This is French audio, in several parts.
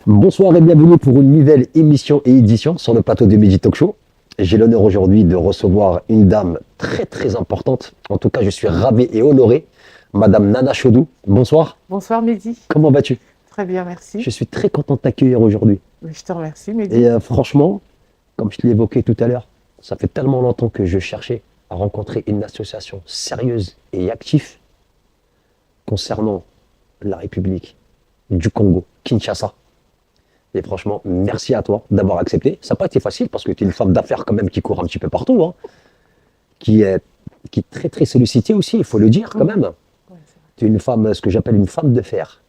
Bonsoir et bienvenue pour une nouvelle émission et édition sur le plateau de Midi Talk Show. J'ai l'honneur aujourd'hui de recevoir une dame très très importante. En tout cas, je suis ravi et honoré. Madame Nana Chodou. Bonsoir. Bonsoir Mehdi. Comment vas-tu? Très bien, merci. Je suis très content de t'accueillir aujourd'hui. Je te remercie Mehdi. Et franchement, comme je te l'ai évoqué tout à l'heure, ça fait tellement longtemps que je cherchais à rencontrer une association sérieuse et active concernant la République du Congo, Kinshasa. Et franchement, merci à toi d'avoir accepté. Ça n'a pas été facile parce que tu es une femme d'affaires quand même qui court un petit peu partout, hein, qui est très très sollicitée aussi, il faut le dire quand même. Ouais, c'est vrai. Tu es une femme, ce que j'appelle une femme de fer,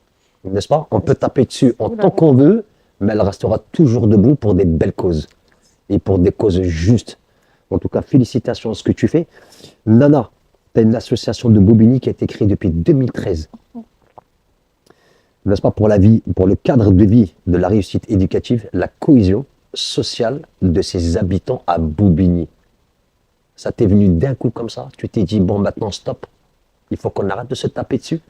n'est-ce pas? On peut taper dessus en tant qu'on veut, mais elle restera toujours debout pour des belles causes et pour des causes justes. En tout cas, félicitations à ce que tu fais. Nana, tu as une association de Bobigny qui a été créée depuis 2013. N'est-ce pas, pour la vie, pour le cadre de vie de la réussite éducative, la cohésion sociale de ses habitants à Bobigny. Ça t'est venu d'un coup comme ça? Tu t'es dit, bon, maintenant, stop, il faut qu'on arrête de se taper dessus.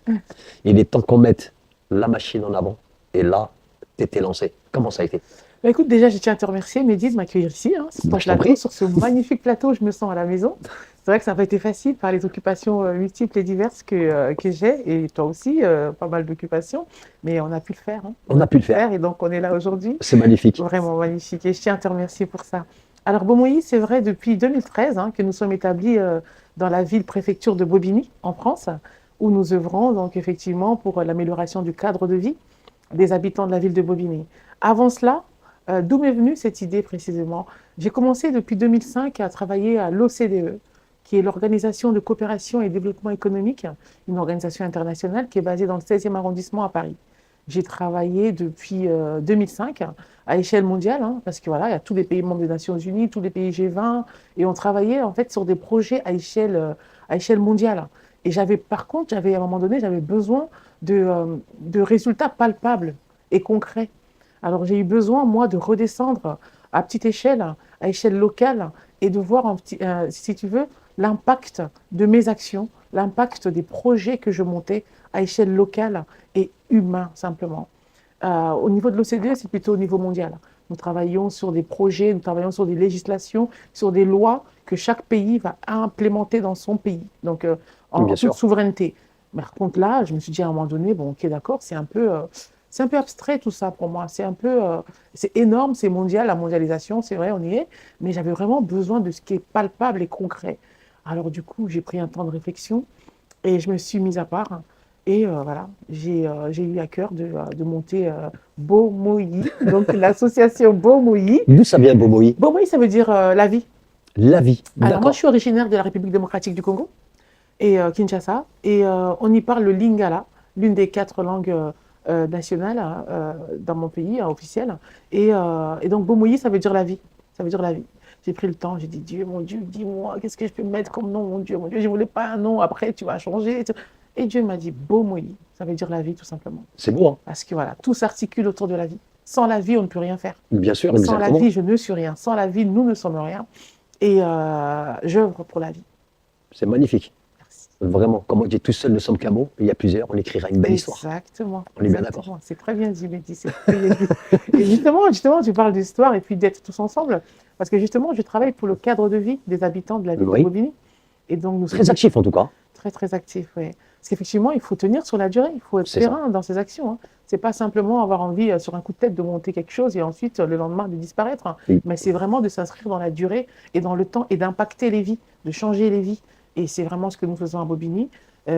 Il est temps qu'on mette la machine en avant. Et là, tu étais lancé. Comment ça a été? Bah, écoute, déjà, je tiens à te remercier Mehdi de m'accueillir ici, sur ton Je t'en plateau, prie. sur ce magnifique plateau, je me sens à la maison. C'est vrai que ça n'a pas été facile par les occupations multiples et diverses que j'ai, et toi aussi, pas mal d'occupations, mais on a pu le faire. On a pu le faire. Et donc on est là aujourd'hui. C'est magnifique. Vraiment magnifique, et je tiens à te remercier pour ça. Alors Beaumoï, c'est vrai, depuis 2013 que nous sommes établis dans la ville-préfecture de Bobigny, en France, où nous œuvrons donc effectivement pour l'amélioration du cadre de vie des habitants de la ville de Bobigny. Avant cela, d'où m'est venue cette idée précisément? J'ai commencé depuis 2005 à travailler à l'OCDE, qui est l'Organisation de coopération et développement économique, une organisation internationale qui est basée dans le 16e arrondissement à Paris. J'ai travaillé depuis 2005 à échelle mondiale, parce que voilà, il y a tous les pays membres des Nations Unies, tous les pays G20, et on travaillait en fait sur des projets à échelle mondiale. Et par contre, à un moment donné, j'avais besoin de résultats palpables et concrets. Alors j'ai eu besoin, moi, de redescendre à petite échelle, à échelle locale, et de voir, si tu veux, l'impact de mes actions, l'impact des projets que je montais à échelle locale et humain, simplement. Au niveau de l'OCDE, c'est plutôt au niveau mondial. Nous travaillons sur des projets, nous travaillons sur des législations, sur des lois que chaque pays va implémenter dans son pays, donc en Bien toute sûr. souveraineté. Mais par contre, là, je me suis dit à un moment donné, bon, ok, d'accord, c'est un peu abstrait tout ça pour moi. C'est énorme, c'est mondial, la mondialisation, c'est vrai, on y est, mais j'avais vraiment besoin de ce qui est palpable et concret. Alors du coup, j'ai pris un temps de réflexion et je me suis mise à part. Et voilà, j'ai eu à cœur de monter Beaumoï, donc l'association Beaumoï. D'où ça vient, Bomoï? Beaumoï, ça veut dire la vie. La vie. Alors moi, D'accord. je suis originaire de la République démocratique du Congo et Kinshasa, et on y parle le Lingala, l'une des 4 langues nationales dans mon pays, officielle. Et donc Beaumoï, ça veut dire la vie. Ça veut dire la vie. J'ai pris le temps, j'ai dit, Dieu, mon Dieu, dis-moi, qu'est-ce que je peux mettre comme nom, mon Dieu, je ne voulais pas un nom, après tu vas changer. Et Dieu m'a dit, Beaumoï, ça veut dire la vie, tout simplement. C'est beau, hein? Parce que voilà, tout s'articule autour de la vie. Sans la vie, on ne peut rien faire. Bien sûr, Sans la exactement. vie, je ne suis rien. Sans la vie, nous ne sommes rien. Et j'œuvre pour la vie. C'est magnifique. Merci. Vraiment, comme on dit, tout seul ne sommes qu'un mot, il y a plusieurs, on écrira une belle histoire. Exactement. On est bien Exactement. d'accord. C'est très bien dit, Mehdi. C'est très bien dit. Et justement, tu parles d'histoire et puis d'être tous ensemble. Parce que justement, je travaille pour le cadre de vie des habitants de la ville Oui. de Bobigny. Et donc, nous sommes Très actif en tout cas. très, très actifs. Oui. Parce qu'effectivement, il faut tenir sur la durée. Il faut être C'est périn dans ses actions. C'est pas simplement avoir envie, sur un coup de tête, de monter quelque chose et ensuite, le lendemain, de disparaître. Oui. Mais c'est vraiment de s'inscrire dans la durée et dans le temps et d'impacter les vies, de changer les vies. Et c'est vraiment ce que nous faisons à Bobigny,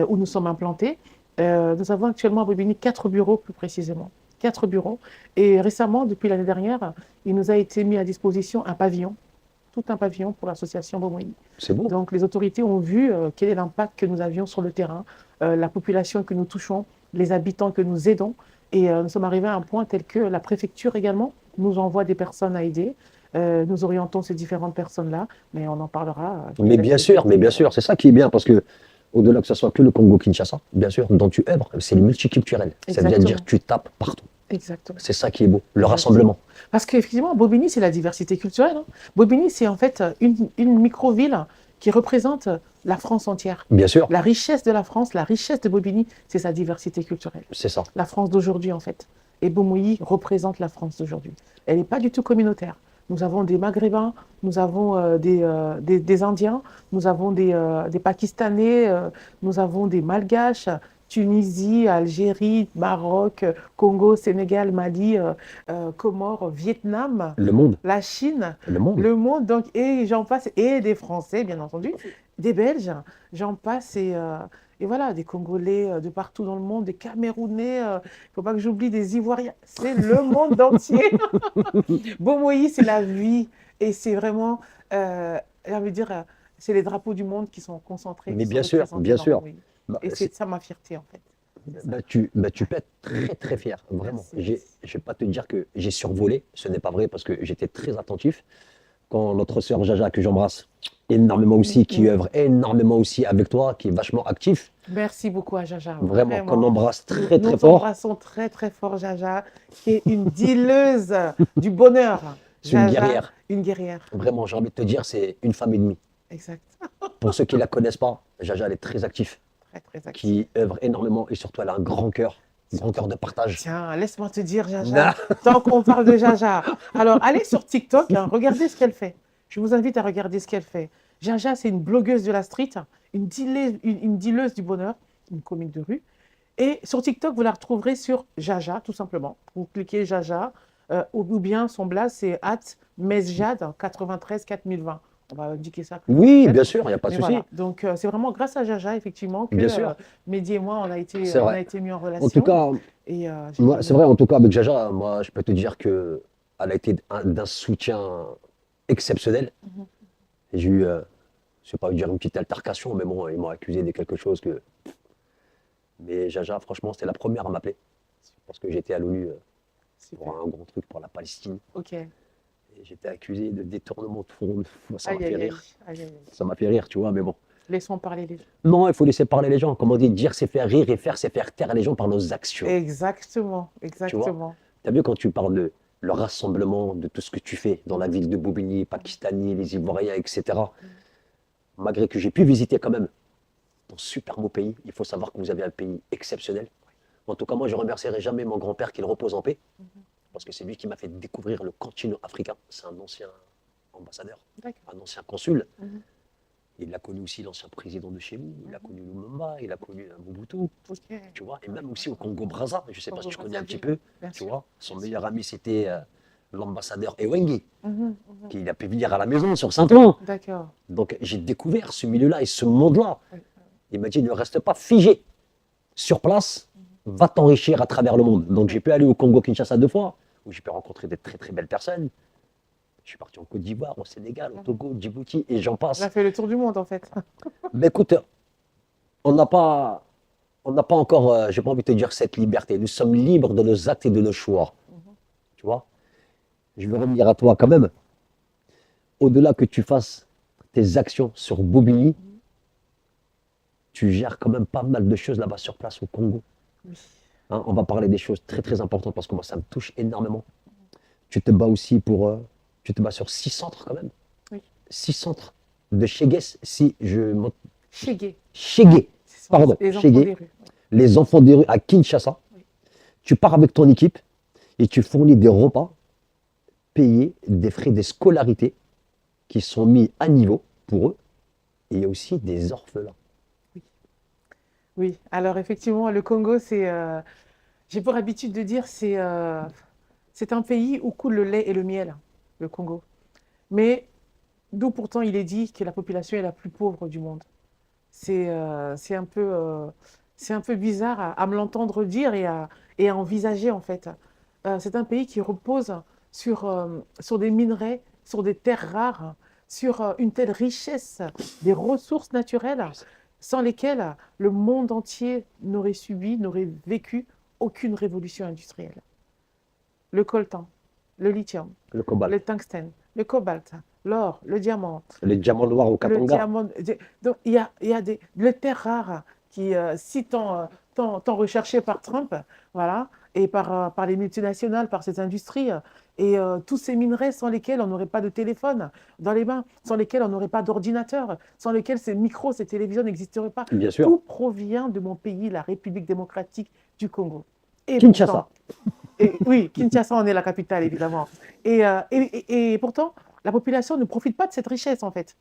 où nous sommes implantés. Nous avons actuellement à Bobigny 4 bureaux, plus précisément. 4 bureaux. Et récemment, depuis l'année dernière, il nous a été mis à disposition un pavillon, tout un pavillon pour l'association Beaumoï. C'est beau. Donc les autorités ont vu quel est l'impact que nous avions sur le terrain, la population que nous touchons, les habitants que nous aidons. Et nous sommes arrivés à un point tel que la préfecture également nous envoie des personnes à aider. Nous orientons ces différentes personnes-là, mais on en parlera. Mais bien sûr, c'est ça qui est bien parce que au-delà que ce soit que le Congo-Kinshasa, bien sûr, dont tu œuvres, c'est le multiculturel. Ça veut Exactement. dire que tu tapes partout. Exactement. C'est ça qui est beau, le rassemblement. Parce qu'effectivement, Bobigny, c'est la diversité culturelle. Bobigny, c'est en fait une micro-ville qui représente la France entière. Bien sûr, La richesse de la France, la richesse de Bobigny, c'est sa diversité culturelle. c'est ça. La France d'aujourd'hui, en fait. Et Bomoyi représente la France d'aujourd'hui. Elle n'est pas du tout communautaire. Nous avons des Maghrébins, nous avons des Indiens, nous avons des Pakistanais, nous avons des Malgaches, Tunisie, Algérie, Maroc, Congo, Sénégal, Mali, Comores, Vietnam, Le monde, la Chine, le monde. le monde, donc, et j'en passe, et des Français, bien entendu, des Belges, j'en passe, et voilà, des Congolais de partout dans le monde, des Camerounais, il ne faut pas que j'oublie des Ivoiriens, c'est le monde entier. Bomoyi, c'est la vie, et c'est vraiment, j'ai envie de dire, c'est les drapeaux du monde qui sont concentrés, Mais qui sont bien sûr, représentés bien dans sûr. Bomoyi. Bah, Et c'est- c'est ça ma fierté, en fait. C'est ça. tu peux être très très fier, vraiment. Merci. Je vais pas te dire que j'ai survolé, ce n'est pas vrai parce que j'étais très attentif. Quand notre sœur Jaja, que j'embrasse énormément aussi, qui œuvre énormément aussi avec toi, qui est vachement actif, Merci beaucoup à Jaja, vraiment, qu'on embrasse Nous très très fort. embrassons très très fort Jaja, qui est une dealeuse du bonheur. C'est une Jaja, guerrière. une guerrière, Vraiment, j'ai envie de te dire, c'est une femme et demie. exact. Pour ceux qui la connaissent pas, Jaja, elle est très active, Très très active. qui œuvre énormément et surtout elle a un grand cœur de partage. Tiens, laisse-moi te dire Jaja, tant qu'on parle de Jaja. Alors, allez sur TikTok, hein, regardez ce qu'elle fait. Je vous invite à regarder ce qu'elle fait. Jaja, c'est une blogueuse de la street, une dealeuse du bonheur, une comique de rue. Et sur TikTok, vous la retrouverez sur Jaja, tout simplement. Vous cliquez Jaja, ou bien son blaze, c'est @mesjad 93 4020. On va indiquer ça. plus Oui, tard, bien sûr, il n'y a pas de mais souci. voilà. Donc, c'est vraiment grâce à Jaja, effectivement, que Bien sûr. Mehdi et moi, C'est on vrai. a été mis en relation. En tout cas, Et, j'ai moi, connu- c'est vrai, en tout cas, avec Jaja, moi, je peux te dire que elle a été d'un soutien exceptionnel. Mhm. J'ai eu, je sais pas dire une petite altercation, mais bon, ils m'ont accusé de quelque chose que. Mais Jaja, franchement, c'était la première à m'appeler. Parce que j'étais à l'ONU Super. pour un gros truc pour la Palestine. Ok. Et j'étais accusé de détournement de fonds. Ça m'a Aïe, fait aïe, aïe. rire. Aïe, aïe, aïe. Ça m'a fait rire, tu vois, mais bon. Laissons parler les gens. Non, il faut laisser parler les gens. Comme on dit, dire c'est faire rire et faire c'est faire taire les gens par nos actions. Exactement, exactement. T'as vu quand tu parles de le rassemblement, de tout ce que tu fais dans la ville de Bobigny, Pakistani, les Ivoiriens, etc. Malgré que j'ai pu visiter quand même ton super beau pays, il faut savoir que vous avez un pays exceptionnel. En tout cas, moi, je ne remercierai jamais mon grand-père qu'il repose en paix, parce que c'est lui qui m'a fait découvrir le continent africain. C'est un ancien ambassadeur, D'accord. un ancien consul. Mhm. Il a connu aussi l'ancien président de chez nous, il a connu Lumumba, il a connu Mobutu, Ok. tu vois, et même aussi au Congo-Brazza, je ne sais pas si tu connais un petit Congo-Brazzaville, peu, bien tu sûr. vois. Son meilleur ami, c'était l'ambassadeur Ewengi, Mhm, qu'il a pu venir à la maison sur Saint-Ouen. D'accord. Donc j'ai découvert ce milieu-là et ce monde-là. Oui. Il m'a dit, ne reste pas figé sur place, va t'enrichir à travers le monde. Donc j'ai pu aller au Congo-Kinshasa 2 fois, où j'ai pu rencontrer des très très belles personnes. Je suis parti en Côte d'Ivoire, au Sénégal, au Togo, Djibouti, et j'en passe. On a fait le tour du monde, en fait. Mais écoute, on n'a pas encore, j'ai pas envie de te dire cette liberté. Nous sommes libres de nos actes et de nos choix. Tu vois? Je veux revenir à toi quand même. Au-delà que tu fasses tes actions sur Bobigny, tu gères quand même pas mal de choses là-bas sur place au Congo. Oui. Hein, on va parler des choses très très importantes parce que moi ça me touche énormément. Tu te bats aussi pour, tu te bats sur 6 centres quand même. Oui. 6 centres de Chegues, si je m'en- Chegué. Chegué, Ce sont Pardon, les enfants Chegué. des rues. les enfants des rues à Kinshasa. Oui. Tu pars avec ton équipe et tu fournis des repas payés, des frais de scolarité qui sont mis à niveau pour eux. Et il y a aussi des orphelins. Oui, alors effectivement, le Congo, j'ai pour habitude de dire, c'est un pays où coule le lait et le miel, le Congo. Mais d'où pourtant il est dit que la population est la plus pauvre du monde. C'est un peu bizarre à me l'entendre dire et à envisager en fait. C'est un pays qui repose sur des minerais, sur des terres rares, sur une telle richesse des ressources naturelles sans lesquelles le monde entier n'aurait subi, n'aurait vécu aucune révolution industrielle. Le coltan, le lithium, Le cobalt, le tungstène, le cobalt, l'or, le diamant, les diamants noirs au le Katanga. diamant. Donc, il y a des terres rares qui, si tant recherchées par Trump, voilà, et par les multinationales, par ces industries, et tous ces minerais sans lesquels on n'aurait pas de téléphone dans les mains, sans lesquels on n'aurait pas d'ordinateur, sans lesquels ces micros, ces télévisions n'existeraient pas. Bien sûr. Tout provient de mon pays, la République démocratique du Congo. Et Kinshasa. Et oui, Kinshasa en est la capitale, évidemment. Et pourtant, la population ne profite pas de cette richesse, en fait.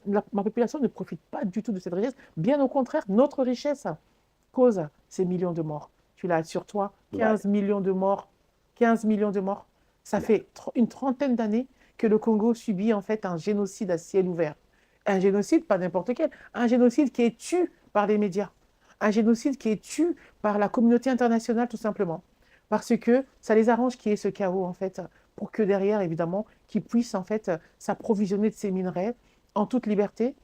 Ma population ne profite pas du tout de cette richesse. Bien au contraire, notre richesse cause ces millions de morts. Tu l'as sur toi, Ouais. 15 millions de morts. 15 millions de morts. Ça fait une trentaine d'années que le Congo subit en fait un génocide à ciel ouvert. Un génocide, pas n'importe quel, un génocide qui est tu par les médias. Un génocide qui est tu par la communauté internationale, tout simplement. Parce que ça les arrange qu'il y ait ce chaos, en fait, pour que derrière, évidemment, qu'ils puissent, en fait, s'approvisionner de ces minerais en toute liberté,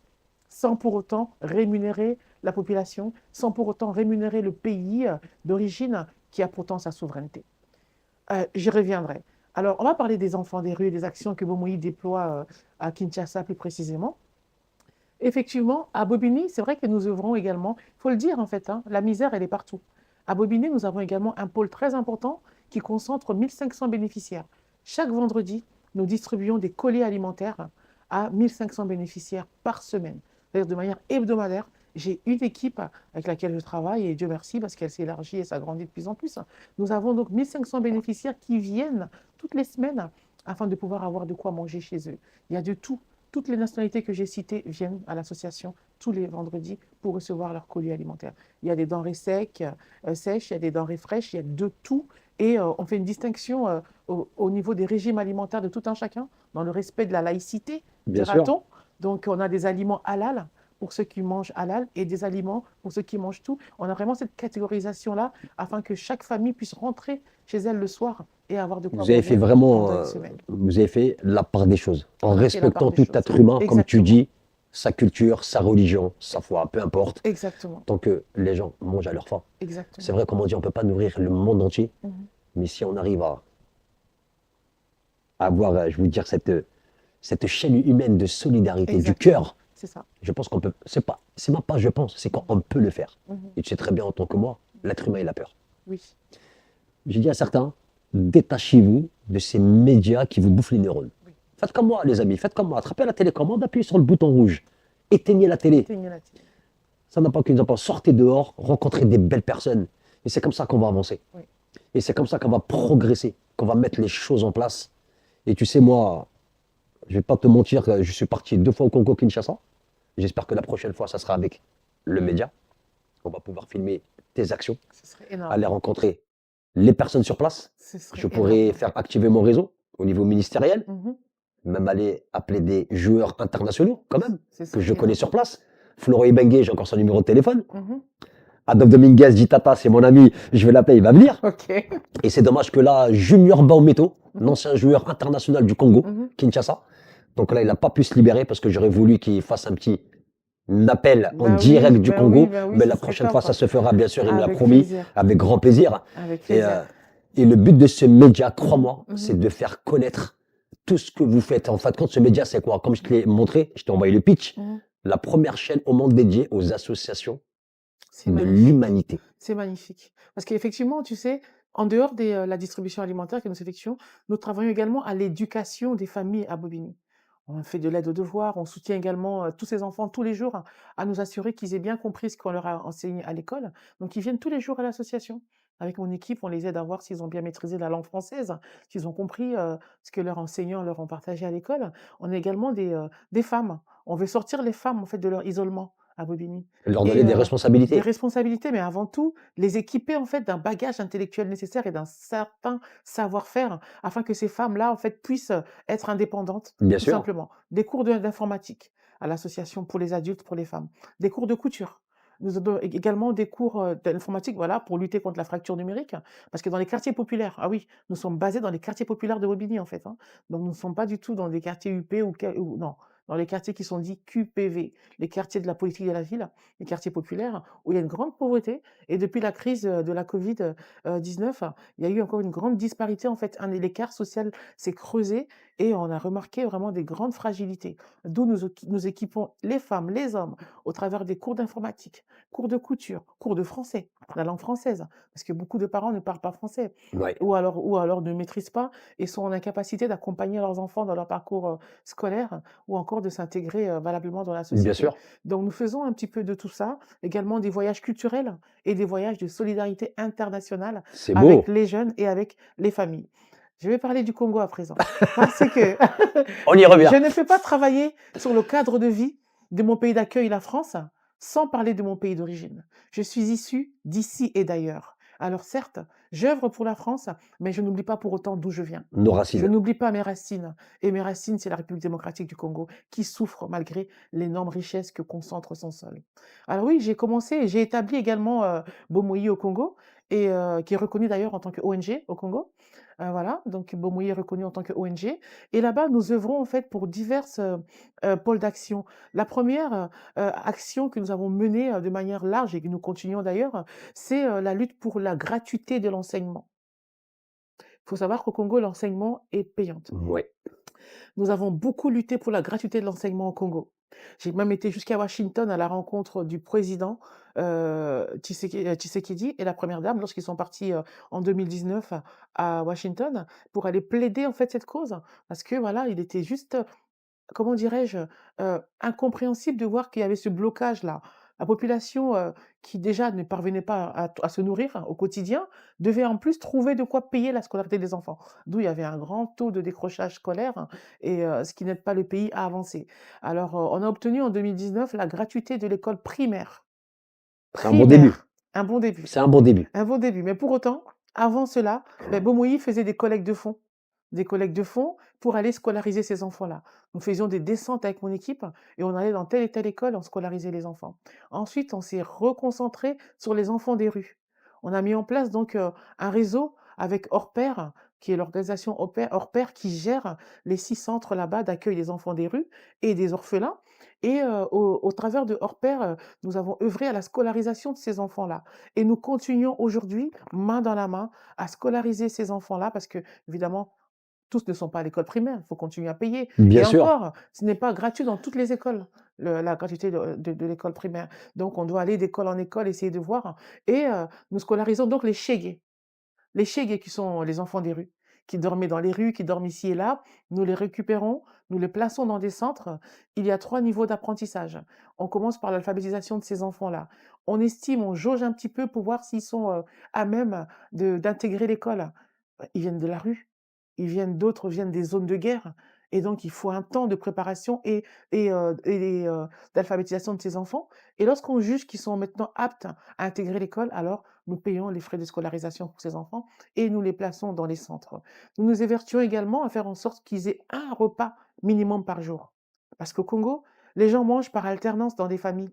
sans pour autant rémunérer la population, sans pour autant rémunérer le pays d'origine qui a pourtant sa souveraineté. J'y reviendrai. Alors, on va parler des enfants des rues et des actions que Bomoi déploie à Kinshasa plus précisément. Effectivement, à Bobigny, c'est vrai que nous œuvrons également, il faut le dire en fait, hein, la misère, elle est partout. À Bobigny, nous avons également un pôle très important qui concentre 1500 bénéficiaires. Chaque vendredi, nous distribuons des colis alimentaires à 1500 bénéficiaires par semaine. C'est-à-dire de manière hebdomadaire. J'ai une équipe avec laquelle je travaille et Dieu merci parce qu'elle s'élargit et s'agrandit de plus en plus. Nous avons donc 1500 bénéficiaires qui viennent toutes les semaines afin de pouvoir avoir de quoi manger chez eux. Il y a de tout. Toutes les nationalités que j'ai citées viennent à l'association tous les vendredis pour recevoir leur colis alimentaire. Il y a des denrées sèches, il y a des denrées fraîches, il y a de tout. Et on fait une distinction au niveau des régimes alimentaires de tout un chacun, dans le respect de la laïcité, Bien sûr. dira-t-on. Donc on a des aliments halal pour ceux qui mangent halal et des aliments pour ceux qui mangent tout. On a vraiment cette catégorisation-là afin que chaque famille puisse rentrer chez elle le soir et avoir de quoi Vous avez fait manger vraiment, pendant une semaine. vous avez fait la part des choses, en On a fait la part respectant des tout choses. être humain, comme tu Exactement. dis, sa culture, sa religion, sa foi, peu importe, Exactement. tant que les gens mangent à leur faim. C'est Exactement. vrai, comme on dit, on ne peut pas nourrir le monde entier, Mhm. mais si on arrive à avoir, je veux dire, cette chaîne humaine de solidarité, du Exactement. cœur, C'est ça. je pense qu'on peut, c'est même pas je pense, c'est qu'on peut le faire. Mhm. Et tu sais très bien, en tant que moi, l'être humain, il a peur. Oui. J'ai dit à certains, détachez-vous de ces médias qui vous bouffent les neurones. Oui. Faites comme moi, les amis, faites comme moi. Attrapez la télécommande, appuyez sur le bouton rouge. Éteignez la télé. Éteignez la télé. Ça n'a pas qu'une importance. Sortez dehors, rencontrez des belles personnes. Et c'est comme ça qu'on va avancer. Oui. Et c'est comme ça qu'on va progresser, qu'on va mettre les choses en place. Et tu sais, moi, je vais pas te mentir, je suis parti 2 fois au Congo-Kinshasa. J'espère que la prochaine fois, ça sera avec le média. On va pouvoir filmer tes actions, Ce serait énorme. aller rencontrer les personnes sur place. Ce serait Je énorme. pourrais faire activer mon réseau au niveau ministériel, Mhm. même aller appeler des joueurs internationaux, quand même, Ce que serait je connais énorme. sur place. Florent Ibengue, j'ai encore son numéro de téléphone. Mhm. Adolphe Dominguez dit Tata, c'est mon ami, je vais l'appeler, il va venir. OK. Et c'est dommage que là, Junior Baumeto, Mhm. l'ancien joueur international du Congo, Mhm. Kinshasa, donc là, il n'a pas pu se libérer parce que j'aurais voulu qu'il fasse un petit appel en direct du Congo. Ben oui, Mais ce la serait prochaine fois, top. ça se fera, bien sûr, il me l'a Avec promis, plaisir. avec grand plaisir. Avec Et, plaisir. et le but de ce média, crois-moi, Mhm. c'est de faire connaître tout ce que vous faites. En fin de compte, ce média, c'est quoi? Comme je te l'ai montré, je t'ai envoyé le pitch, Mhm. la première chaîne au monde dédiée aux associations C'est de magnifique. l'humanité. C'est magnifique. Parce qu'effectivement, tu sais, en dehors de la distribution alimentaire que nous effectuons, nous travaillons également à l'éducation des familles à Bobigny. On fait de l'aide aux devoirs, on soutient également tous ces enfants tous les jours à nous assurer qu'ils aient bien compris ce qu'on leur a enseigné à l'école. Donc, ils viennent tous les jours à l'association. Avec mon équipe, on les aide à voir s'ils ont bien maîtrisé la langue française, s'ils ont compris ce que leurs enseignants leur ont partagé à l'école. On a également des femmes. On veut sortir les femmes en fait de leur isolement à Bobigny. Leur donner Et des des responsabilités. responsabilités, mais avant tout, les équiper en fait d'un bagage intellectuel nécessaire et d'un certain savoir-faire afin que ces femmes-là en fait puissent être indépendantes, Bien tout sûr. simplement. Des cours d'informatique à l'association pour les adultes, pour les femmes. Des cours de couture. Nous avons également des cours d'informatique, voilà, pour lutter contre la fracture numérique. Parce que dans les quartiers populaires, ah oui, nous sommes basés dans les quartiers populaires de Bobigny, en fait, hein. Donc, nous ne sommes pas du tout dans des quartiers UP non, dans les quartiers qui sont dits QPV, les quartiers de la politique de la ville, les quartiers populaires, où il y a une grande pauvreté. Et depuis la crise de la Covid-19, il y a eu encore une grande disparité, en fait. L'écart social s'est creusé et on a remarqué vraiment des grandes fragilités. D'où nous équipons les femmes, les hommes, au travers des cours d'informatique, cours de couture, cours de français, la langue française, parce que beaucoup de parents ne parlent pas français, Ouais. ou alors ne maîtrisent pas et sont en incapacité d'accompagner leurs enfants dans leur parcours scolaire, ou encore de s'intégrer valablement dans la Bien société. sûr, Donc, nous faisons un petit peu de tout ça, également des voyages culturels et des voyages de solidarité internationale c'est avec beau. les jeunes et avec les familles. Je vais parler du Congo à présent, parce que On y revient. je ne peux pas travailler sur le cadre de vie de mon pays d'accueil, la France, sans parler de mon pays d'origine. Je suis issue d'ici et d'ailleurs. Alors certes, j'œuvre pour la France, mais je n'oublie pas pour autant d'où je viens. Nos Je racines. n'oublie pas mes racines. Et mes racines, c'est la République démocratique du Congo, qui souffre malgré l'énorme richesse que concentre son sol. Alors oui, j'ai commencé, j'ai établi également Bomoyi au Congo, et qui est reconnu d'ailleurs en tant que ONG au Congo. Voilà, donc Bomoyi est reconnu en tant que ONG. Et là-bas, nous œuvrons en fait pour diverses pôles d'action. La première action que nous avons menée de manière large et que nous continuons d'ailleurs, c'est la lutte pour la gratuité de l'enseignement. Il faut savoir qu'au Congo, l'enseignement est payant. Ouais. Nous avons beaucoup lutté pour la gratuité de l'enseignement au Congo. J'ai même été jusqu'à Washington à la rencontre du président Tshisekedi et la première dame lorsqu'ils sont partis en 2019 à Washington pour aller plaider en fait cette cause. Parce que voilà, il était juste comment dirais-je? Incompréhensible de voir qu'il y avait ce blocage-là. La population, qui déjà ne parvenait pas à se nourrir hein, au quotidien, devait en plus trouver de quoi payer la scolarité des enfants. D'où il y avait un grand taux de décrochage scolaire hein, et ce qui n'aide pas le pays à avancer. Alors, on a obtenu en 2019 la gratuité de l'école primaire. C'est un bon début. Primaire, un bon début. C'est un bon début. Un bon début. Mais pour autant, avant cela, Bomoï faisait des collectes de fonds pour aller scolariser ces enfants-là. Nous faisions des descentes avec mon équipe et on allait dans telle et telle école, on scolarisait les enfants. Ensuite, on s'est reconcentré sur les enfants des rues. On a mis en place donc un réseau avec Orpair, qui est l'organisation Orpair qui gère les 6 centres là-bas d'accueil des enfants des rues et des orphelins. Et au travers de Orpair, nous avons œuvré à la scolarisation de ces enfants-là. Et nous continuons aujourd'hui, main dans la main, à scolariser ces enfants-là parce que, évidemment, tous ne sont pas à l'école primaire, il faut continuer à payer. Bien Et sûr. encore, ce n'est pas gratuit dans toutes les écoles, la gratuité de l'école primaire. Donc, on doit aller d'école en école, essayer de voir. Et nous scolarisons donc les Chégués. Les Chégués qui sont les enfants des rues, qui dormaient dans les rues, qui dorment ici et là, nous les récupérons, nous les plaçons dans des centres. Il y a 3 niveaux d'apprentissage. On commence par l'alphabétisation de ces enfants-là. On estime, on jauge un petit peu pour voir s'ils sont à même d'intégrer l'école. Ils viennent de la rue, d'autres viennent des zones de guerre. Et donc, il faut un temps de préparation et d'alphabétisation de ces enfants. Et lorsqu'on juge qu'ils sont maintenant aptes à intégrer l'école, alors nous payons les frais de scolarisation pour ces enfants et nous les plaçons dans les centres. Nous nous évertuons également à faire en sorte qu'ils aient un repas minimum par jour. Parce qu'au Congo, les gens mangent par alternance dans des familles.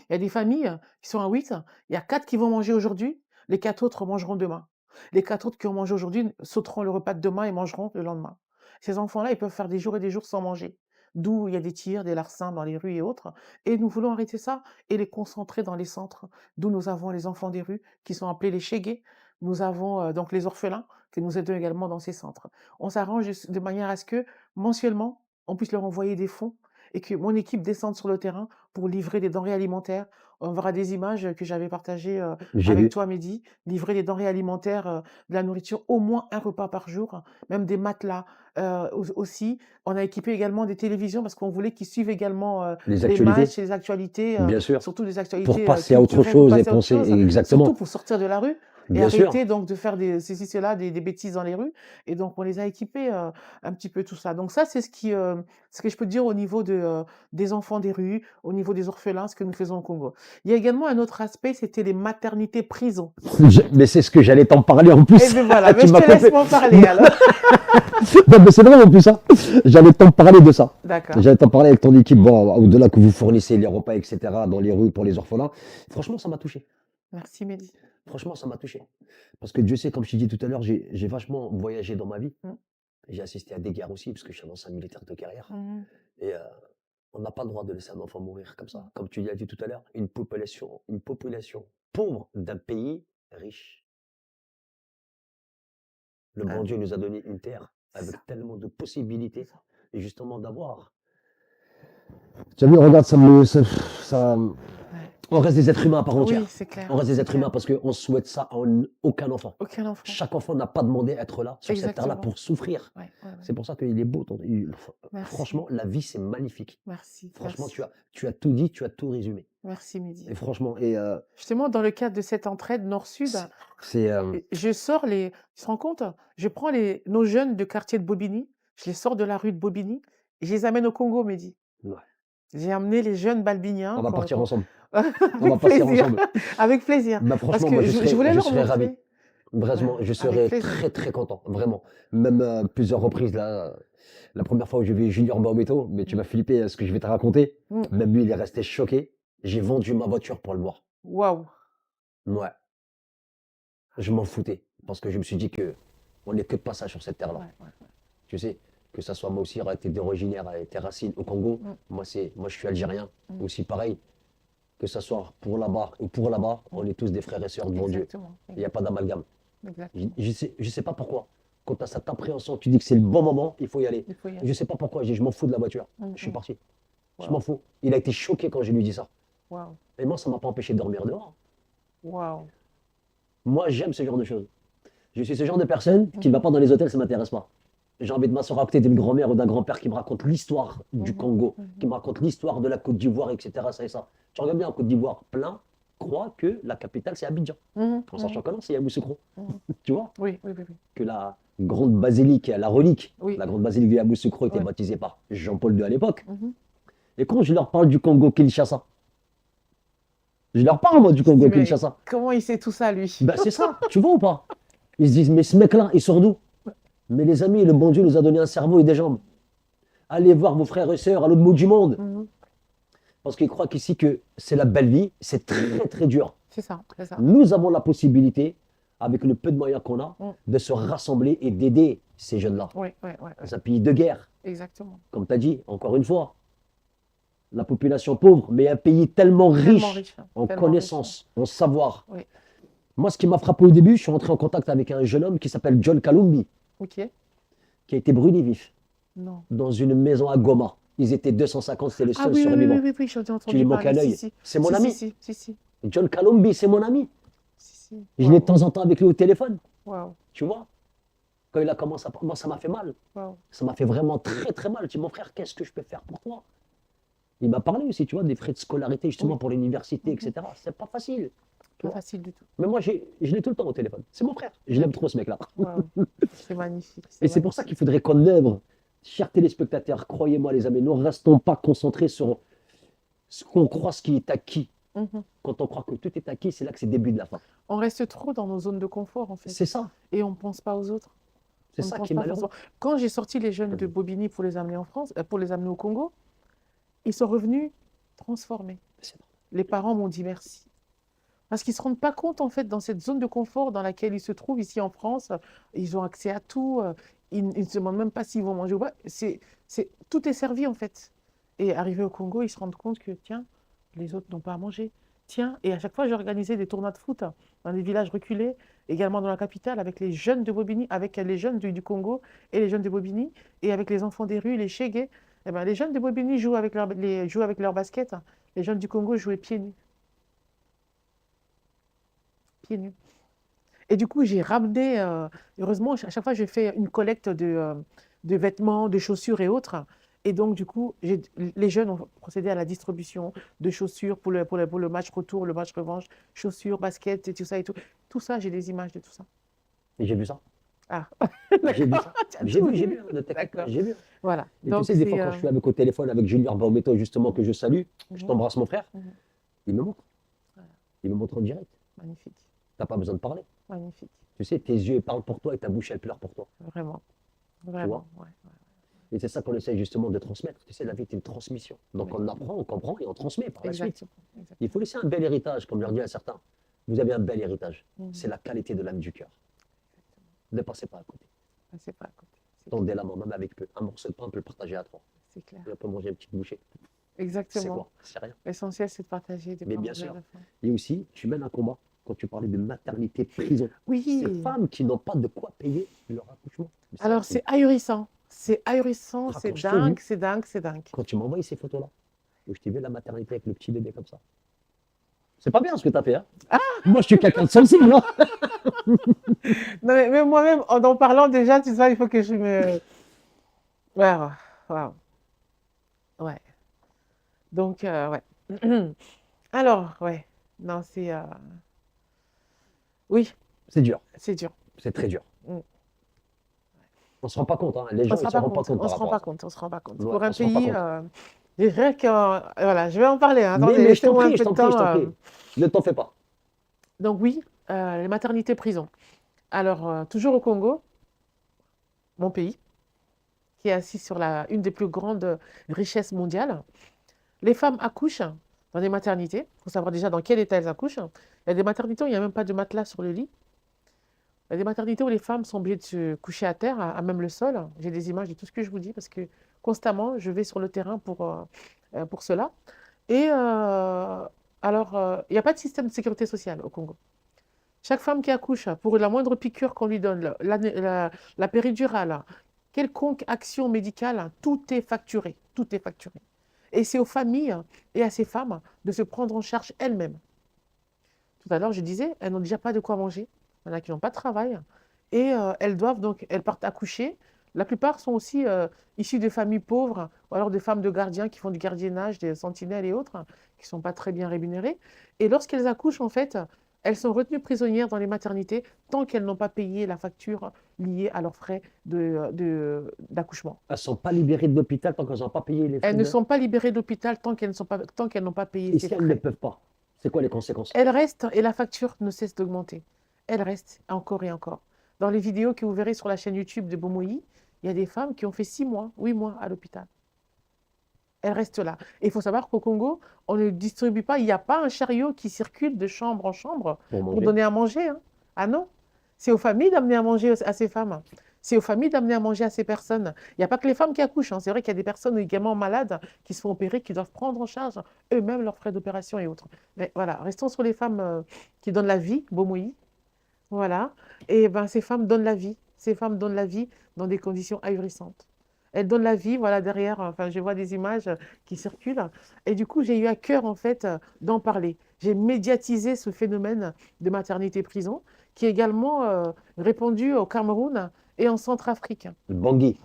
Il y a des familles qui sont à 8, il y a 4 qui vont manger aujourd'hui, les 4 autres mangeront demain. Les 4 autres qui ont mangé aujourd'hui sauteront le repas de demain et mangeront le lendemain. Ces enfants-là, ils peuvent faire des jours et des jours sans manger. D'où il y a des tirs, des larcins dans les rues et autres. Et nous voulons arrêter ça et les concentrer dans les centres, d'où nous avons les enfants des rues qui sont appelés les Chégués. Nous avons donc les orphelins que nous aidons également dans ces centres. On s'arrange de manière à ce que mensuellement, on puisse leur envoyer des fonds et que mon équipe descende sur le terrain pour livrer des denrées alimentaires. On verra des images que j'avais partagées J'ai avec vu. toi, Mehdi, livrer des denrées alimentaires, de la nourriture, au moins un repas par jour, même des matelas aussi. On a équipé également des télévisions parce qu'on voulait qu'ils suivent également Les les actualités, matchs et les actualités, bien sûr. surtout des Pour actualités passer à autre culturelles, pour chose et passer à autre penser chose, surtout exactement. pour sortir de la rue et Bien sûr. arrêter donc de faire ceci, cela, des bêtises dans les rues. Et donc, on les a équipés un petit peu tout ça. Donc ça, c'est ce que je peux te dire au niveau des enfants des rues, au niveau des orphelins, ce que nous faisons au Congo. Il y a également un autre aspect, c'était les maternités prisons. Mais c'est ce que j'allais t'en parler en plus. Et bien voilà, mais Tu je m'as te laisse coupé. m'en parler alors. Non, mais c'est vrai en plus, hein. J'allais t'en parler de ça. D'accord. J'allais t'en parler avec ton équipe, bon, au-delà que vous fournissez les repas, etc., dans les rues pour les orphelins. Franchement, ça m'a touché. Merci, Mehdi. Franchement, ça m'a touché. Parce que Dieu sait, comme je t'ai dit tout à l'heure, j'ai vachement voyagé dans ma vie. Mm. J'ai assisté à des guerres aussi, parce que je suis un ancien militaire de carrière. Mhm. Et on n'a pas le droit de laisser un enfant mourir comme ça. Comme tu l'as dit tout à l'heure, une population pauvre d'un pays riche. Le Ah, bon Dieu nous a donné une terre c'est avec ça. tellement de possibilités, et justement d'avoir. Tu as vu, regarde, ça, Ouais. On reste des êtres humains à part Oui, entière. c'est clair. On reste des c'est êtres clair. humains parce qu'on souhaite ça à aucun enfant. Aucun enfant. Chaque enfant n'a pas demandé à être là, sur cette terre-là, Exactement. pour souffrir. Ouais, ouais, ouais. C'est pour ça qu'il est beau. Merci. Franchement, la vie, c'est magnifique. Merci. Franchement, Merci. tu as tout dit, tu as tout résumé. Merci, Mehdi. Et franchement, Justement, dans le cadre de cette entraide Nord-Sud, c'est je sors les. Tu te rends compte? Je prends nos jeunes de quartier de Bobigny, je les sors de la rue de Bobigny, et je les amène au Congo, Mehdi. ouais. J'ai amené les jeunes On balbiniens. va partir ensemble. On Avec va partir plaisir. ensemble. Avec plaisir. Bah, Parce franchement, que moi, je voulais leur serais ravi. montrer. Vraiment, Ouais, je avec serais plaisir. très très content, vraiment. Même plusieurs reprises là. La première fois où j'ai vu Junior Baometo, mais tu Mm. vas flipper à ce que je vais te raconter. Mm. Même lui, il est resté choqué. J'ai vendu ma voiture pour le voir. Waouh. Ouais, je m'en foutais parce que je me suis dit que on n'est que de passage sur cette terre-là. Ouais, ouais, ouais. Tu sais, que ça soit moi aussi, été d'originaire avec tes racines au Congo. Mm. Moi, je suis algérien, Mm. aussi pareil. Que ça soit pour là-bas ou pour là-bas, on est tous des frères et sœurs devant Dieu. Exactement. Il n'y a pas d'amalgame. Exactement. Je sais pas pourquoi. Quand tu as cette appréhension, tu dis que c'est le bon moment, il faut y aller. Il faut y aller. Je sais pas pourquoi, je m'en fous de la voiture. Mm, Je suis mm. parti. Je Wow. m'en fous. Il a été choqué quand je lui ai dit ça. Waouh. Et moi, ça m'a pas empêché de dormir dehors. Waouh. Moi, j'aime ce genre de choses. Je suis ce genre de personne qui ne va pas dans les hôtels, ça m'intéresse pas. J'ai envie de m'asseoir à côté d'une grand-mère ou d'un grand-père qui me raconte l'histoire du Mhm. Congo, Mhm. qui me raconte l'histoire de la Côte d'Ivoire, etc. Ça et ça. Tu regardes bien en Côte d'Ivoire, plein croient que la capitale c'est Abidjan. Mhm. En sachant que non, c'est Yamoussoukro. Mhm. Tu vois Oui, oui, oui, oui. que la grande basilique, la relique, Oui. la grande basilique de Yamoussoukro était Ouais. baptisée par Jean-Paul II à l'époque. Mhm. Et quand je leur parle du Congo-Kinshasa, je leur parle moi du Mais Congo-Kinshasa. comment il sait tout ça, lui? Ben c'est ça, tu vois ou pas? Ils se disent, mais ce mec-là, il sort d'où? Mais les amis, le bon Dieu nous a donné un cerveau et des jambes. Allez voir vos frères et sœurs à l'autre bout du monde. Mhm. Parce qu'ils croient qu'ici que c'est la belle vie, c'est très très dur. C'est ça, c'est ça. Nous avons la possibilité, avec le peu de moyens qu'on a, Mm. de se rassembler et d'aider ces jeunes-là. Oui, oui, oui, oui. C'est un pays de guerre, Exactement. comme tu as dit, encore une fois. La population pauvre, mais un pays tellement Tellement riche riche. hein. en Tellement connaissances, en savoir. Oui. Moi, ce qui m'a frappé au début, je suis entré en contact avec un jeune homme qui s'appelle John Kalumbi, riche. Ok. qui a été brûlé vif Non. dans une maison à Goma. Ils étaient 250, c'était les Ah seuls oui, oui, oui, survivants. oui, oui, j'en ai Tu entendu lui manques un parler. œil. Si, si. C'est mon Si, ami. Si, si, si, si. John Kalumbi, c'est mon ami. Si, si. Je l'ai de temps en temps avec lui au téléphone, Waouh, tu vois. Quand il a commencé à... Moi, ça m'a fait mal. waouh. Ça m'a fait vraiment très, très mal. Je dis, mon frère, qu'est-ce que je peux faire pour toi? Il m'a parlé aussi, tu vois, des frais de scolarité, justement, Oui. pour l'université, Mhm. etc. C'est pas facile. Pas vois. facile du tout. Mais moi, je l'ai tout le temps au téléphone. C'est mon frère. Je l'aime trop, ce mec-là. Waouh. C'est magnifique. Et c'est pour ça qu'il faudrait qu'on œuvre. Chers téléspectateurs, croyez-moi, les amis, ne restons pas concentrés sur ce qu'on croit, ce qui est acquis. Mhm. Quand on croit que tout est acquis, c'est là que c'est le début de la fin. On reste trop dans nos zones de confort, en fait. C'est ça. Et on ne pense pas aux autres. C'est On ne ça pense qui est pas malheureux. forcément. Quand j'ai sorti les jeunes de Bobigny pour les amener en France, pour les amener au Congo, ils sont revenus transformés. C'est normal. Les parents m'ont dit merci. Parce qu'ils ne se rendent pas compte, en fait, dans cette zone de confort dans laquelle ils se trouvent ici en France, ils ont accès à tout, ils ne se demandent même pas s'ils vont manger ou pas. Tout est servi, en fait. Et arrivé au Congo, ils se rendent compte que, tiens, les autres n'ont pas à manger. Tiens, et à chaque fois, j'ai organisé des tournois de foot dans des villages reculés, également dans la capitale, avec les jeunes de Bobigny, avec les jeunes du Congo et les jeunes de Bobigny, et avec les enfants des rues, les Chégués. Eh ben, les jeunes de Bobigny jouent avec leur basket, les jeunes du Congo jouaient pieds nus. Pieds nus. Et du coup, j'ai ramené, heureusement, à chaque fois, j'ai fait une collecte de vêtements, de chaussures et autres. Et donc, du coup, les jeunes ont procédé à la distribution de chaussures pour le match retour, le match revanche, chaussures, baskets et tout ça et tout. Tout ça, j'ai des images de tout ça. Et j'ai vu ça. Ah, J'ai vu ça. Tu as J'ai tout vu, vu. le technique, D'accord. j'ai vu. Voilà. Et Donc, tu sais, des fois, c'est, quand je suis avec au téléphone avec Junior Baometo, justement, que je salue, je mhm, t'embrasse, mon frère, mhm. il me montre. Voilà. Il me montre en direct. Magnifique, T'as pas besoin de parler. magnifique. Tu sais, tes yeux ils parlent pour toi et ta bouche, elle pleure pour toi. Vraiment, vraiment. Ouais, ouais. Et c'est ça qu'on essaie justement de transmettre. Tu sais, la vie est une transmission. Donc Oui. on apprend, on comprend et on transmet par la suite. Exactement. Exactement. Il faut laisser un bel héritage, comme je leur dis à certains. Vous avez un bel héritage. Mhm. C'est la qualité de l'âme du cœur. Ne passez pas à côté. C'est pas à côté. C'est Tendez la main, même avec peu. Un morceau de pain, on peut le partager à trois. clair. Et on peut manger une petite bouchée. C'est Exactement. quoi? C'est rien. L'essentiel, c'est de partager, de Mais pas bien manger à sûr. la fin. Et aussi, tu mènes un combat quand tu parlais de maternité prison. Oui. Ces femmes qui n'ont pas de quoi payer leur accouchement. Mais c'est Alors, un truc. c'est ahurissant. C'est ahurissant, Ah, c'est quand je t'ai dingue, vu. c'est dingue, c'est dingue. Quand tu m'as envoyé ces photos-là, où je t'ai vu à la maternité avec le petit bébé comme ça, C'est pas bien ce que tu as fait. Hein. Moi, je suis quelqu'un de sensible. Hein. Non, mais moi-même, en parlant déjà, tu sais, il faut que je me... Ouais, ouais, ouais. Ouais. Donc, ouais. Alors, ouais. Non, oui, C'est dur. c'est dur. C'est très dur. Mm. On se rend pas compte. Hein. Les On gens, se ils rend se pas rendent pas compte. compte On par se rend rapport à pas ça. compte. On se rend pas compte. Ouais, Pour un on se rend pas pays, compte. je dirais que, voilà, je vais en parler. Hein. Attendez, Mais je t'en laissez-moi un prie, je peu de t'en prie, je temps. t'en prie. Ne t'en fais pas. Donc oui, les maternités prison. Alors, toujours au Congo, mon pays, qui est assis sur une des plus grandes richesses mondiales. Les femmes accouchent dans des maternités. Il faut savoir déjà dans quel état elles accouchent. Il y a des maternités où il n'y a même pas de matelas sur le lit. Il y a des maternités où les femmes sont obligées de se coucher à terre, à même le sol. J'ai des images de tout ce que je vous dis parce que constamment, je vais sur le terrain pour cela. Et alors, il n'y a pas de système de sécurité sociale au Congo. Chaque femme qui accouche, pour la moindre piqûre qu'on lui donne, la péridurale, quelconque action médicale, tout est facturé. Tout est facturé. Et c'est aux familles et à ces femmes de se prendre en charge elles-mêmes. Tout à l'heure, je disais, elles n'ont déjà pas de quoi manger. Il y en a qui n'ont pas de travail. Et elles partent accoucher. La plupart sont aussi issues de familles pauvres ou alors de femmes de gardiens qui font du gardiennage, des sentinelles et autres, qui ne sont pas très bien rémunérées. Et lorsqu'elles accouchent, en fait, elles sont retenues prisonnières dans les maternités tant qu'elles n'ont pas payé la facture liée à leurs frais d'accouchement. Elles ne sont pas libérées de l'hôpital tant qu'elles n'ont pas payé les frais Elles ne sont pas libérées d'hôpital tant qu'elles n'ont pas payé Et ces si elles ne frais. peuvent pas, c'est quoi les conséquences? Elle reste et la facture ne cesse d'augmenter. Elle reste encore et encore. Dans les vidéos que vous verrez sur la chaîne YouTube de Bomoyi, il y a des femmes qui ont fait 6 mois, 8 mois à l'hôpital. Elles restent là. Et il faut savoir qu'au Congo, on ne distribue pas, il n'y a pas un chariot qui circule de chambre en chambre Pour pour manger. donner à manger. Hein. Ah non, c'est aux familles d'amener à manger à ces femmes. C'est aux familles d'amener à manger à ces personnes. Il n'y a pas que les femmes qui accouchent. Hein. C'est vrai qu'il y a des personnes également malades qui se font opérer, qui doivent prendre en charge eux-mêmes leurs frais d'opération et autres. Mais voilà, restons sur les femmes qui donnent la vie, Bomoyi. Voilà. Et ben, ces femmes donnent la vie. Ces femmes donnent la vie dans des conditions ahurissantes. Elles donnent la vie, voilà, derrière, enfin, je vois des images qui circulent. Et du coup, j'ai eu à cœur, en fait, d'en parler. J'ai médiatisé ce phénomène de maternité-prison, qui est également répandu au Cameroun et en Centrafrique. Le Bangui,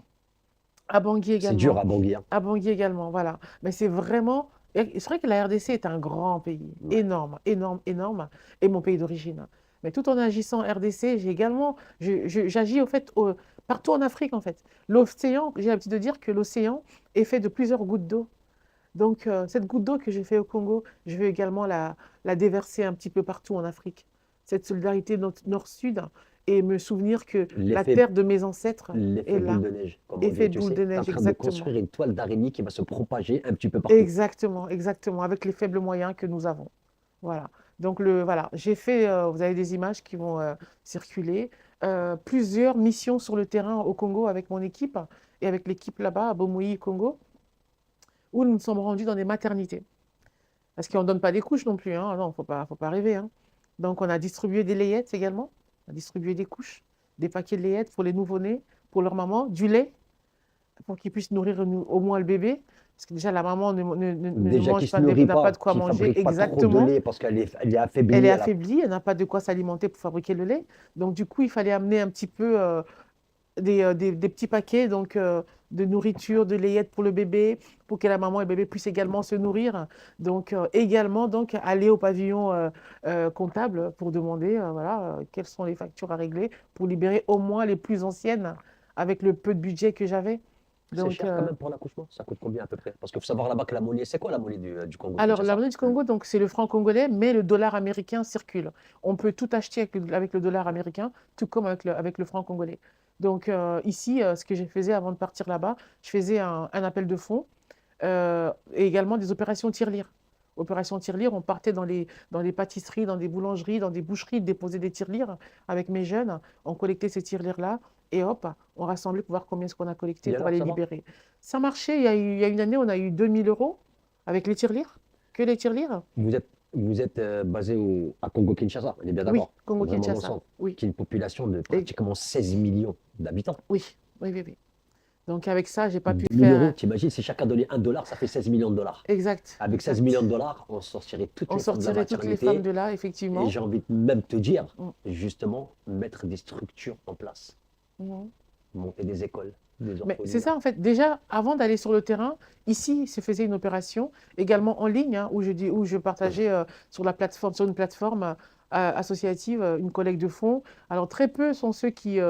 À Bangui c'est dur également. à Bangui. Hein. À Bangui également, voilà. Mais c'est vraiment... C'est vrai que la RDC est un grand pays, Ouais. énorme, énorme, énorme, et mon pays d'origine. Mais tout en agissant en RDC, j'ai également... J'agis, au fait, partout en Afrique, en fait. L'océan, j'ai l'habitude de dire que l'océan est fait de plusieurs gouttes d'eau. Donc, cette goutte d'eau que j'ai fait au Congo, je vais également la déverser un petit peu partout en Afrique. Cette solidarité nord-sud, et me souvenir que la L'effet terre de mes ancêtres est l'effet boule là. de neige, comme on Effet dit, de tu boule sais. de Tu es en neige, train de exactement. construire une toile d'araignée qui va se propager un petit peu partout. Exactement, exactement, avec les faibles moyens que nous avons. Voilà. Donc, voilà, j'ai fait, vous avez des images qui vont circuler, plusieurs missions sur le terrain au Congo avec mon équipe et avec l'équipe là-bas à Bomoyi, Congo, où nous nous sommes rendus dans des maternités. Parce qu'on ne donne pas des couches non plus, hein. Non, faut pas rêver. Hein. Donc, on a distribué des layettes également, on a distribué des couches, des paquets de layettes pour les nouveau-nés, pour leur maman, du lait, pour qu'ils puissent nourrir au moins le bébé. Parce que déjà, la maman ne Déjà qui mange se pas, nourrit n'a pas pas, de quoi qui manger. fabrique pas trop de Exactement. lait parce elle est Elle affaiblie. est Elle a... affaiblie, elle n'a pas de quoi s'alimenter pour fabriquer le lait. Donc, du coup, il fallait amener un petit peu des petits paquets donc, de nourriture, de layettes pour le bébé, pour que la maman et le bébé puissent également se nourrir. Donc, également, donc, aller au pavillon comptable pour demander voilà, quelles sont les factures à régler pour libérer au moins les plus anciennes avec le peu de budget que j'avais. C'est Donc, cher quand même pour l'accouchement. Ça coûte combien à peu près? Parce qu'il faut savoir là-bas que la monnaie, c'est quoi la monnaie du Congo alors, la Kinshasa? monnaie du Congo, donc, c'est le franc congolais, mais le dollar américain circule. On peut tout acheter avec le dollar américain, tout comme avec le franc congolais. Donc, ici, ce que je faisais avant de partir là-bas, je faisais un appel de fonds et également des opérations tirelire. Opération tirelire, on partait dans les pâtisseries, dans des boulangeries, dans des boucheries, déposer des tirelires avec mes jeunes. On collectait ces tirelires-là et hop, on rassemblait pour voir combien est-ce qu'on a collecté Et pour alors, aller ça va? libérer. Ça marchait, il y a une année, on a eu 2000 euros avec les tirelires, que les tirelires. Vous êtes basé à Congo-Kinshasa, on est bien Oui, d'accord? Vraiment dans le Congo-Kinshasa, centre. oui. Qui est une population de Et- pratiquement 16 millions d'habitants. Oui, oui, oui, oui. Donc avec ça, j'ai pas pu 10 000 faire. euros, t'imagines, si chacun donnait 1 $, ça fait 16 millions de dollars. Exact. Avec 16 exact. millions de dollars, on sortirait toutes On les femmes de la sortirait toutes les femmes maternité. de là, Et effectivement. j'ai envie de même te dire, Mm. justement, mettre des structures en place, Mhm. monter des écoles, des Mais c'est orphelinats. ça, en fait. Déjà, avant d'aller sur le terrain, ici, il se faisait une opération, également en ligne, hein, où je partageais sur une plateforme associative, une collecte de fonds. Alors, très peu sont ceux qui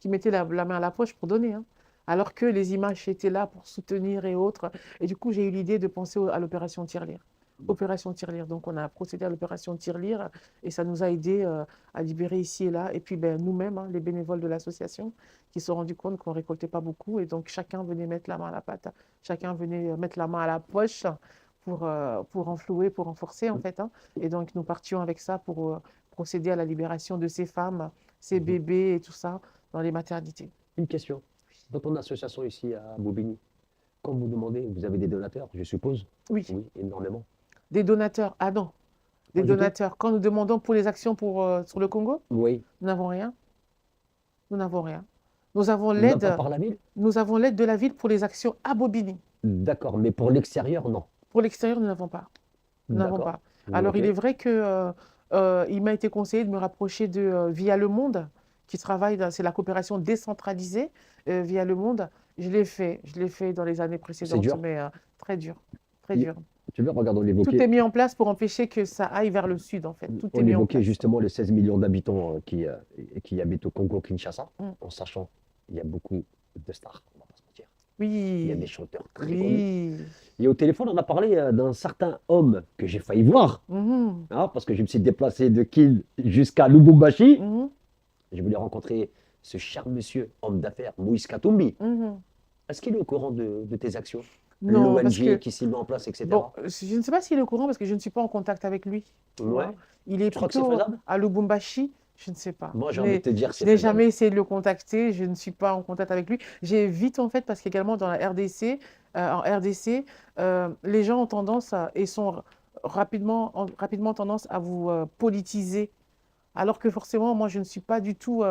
mettaient la main à la poche pour donner, hein, alors que les images étaient là pour soutenir et autres. Et du coup, j'ai eu l'idée de penser à l'opération Tirelire. Opération Tirelire. Donc, on a procédé à l'opération Tirelire et ça nous a aidé à libérer ici et là. Et puis, ben, nous-mêmes, hein, les bénévoles de l'association, qui se sont rendus compte qu'on ne récoltait pas beaucoup. Et donc, chacun venait mettre la main à la pâte, chacun venait mettre la main à la poche pour renflouer, pour renforcer, en fait, hein. Et donc, nous partions avec ça pour procéder à la libération de ces femmes, ces Mhm. bébés et tout ça dans les maternités. Une question. Dans ton association ici à Bobigny, quand vous demandez, vous avez des donateurs, je suppose? Oui, Oui, énormément. des donateurs. Ah non, des Pas du tout? donateurs. Quand nous demandons pour les actions sur le Congo, Oui. nous n'avons rien. Nous n'avons rien. Nous avons Même pas l'aide. par la ville? Nous avons l'aide de la ville pour les actions à Bobigny. D'accord, mais pour l'extérieur, non. Pour l'extérieur, nous n'avons pas. Nous n'avons D'accord. pas. Alors, Ok. il est vrai que il m'a été conseillé de me rapprocher de Via Le Monde, qui travaille, c'est la coopération décentralisée Via Le Monde. Je l'ai fait dans les années C'est précédentes, dur. mais très dur, très Il- dur. Tu veux, regarde, Tout est mis en place pour empêcher que ça aille vers le sud, en fait. Tout est on mis en évoquait place. justement les 16 millions d'habitants qui habitent au Congo-Kinshasa, Mm. en sachant qu'il y a beaucoup de stars, on va pas se mentir. Il y a des Oui, chanteurs très connus. oui. Et au téléphone, on a parlé d'un certain homme que j'ai failli voir, Mhm, hein, parce que je me suis déplacé de Kiel jusqu'à Lubumbashi. mhm, Je voulais rencontrer ce cher monsieur, homme d'affaires, Moïse Katumbi. mhm. Est-ce qu'il est au courant de tes actions? Non, parce L'ONG que, qui s'y met en place, etc. bon, je ne sais pas s'il est au courant parce que je ne suis pas en contact avec lui, tu Ouais. vois. Il est Tu crois que c'est plutôt faisable? à Lubumbashi, je ne sais pas. Moi, j'ai envie de te dire, Je c'est n'ai faisable. jamais essayé de le contacter, je ne suis pas en contact avec lui. J'évite en fait parce qu'également dans la RDC, en RDC, les gens ont tendance et sont rapidement tendance à vous politiser. Alors que forcément, moi, je ne suis pas du tout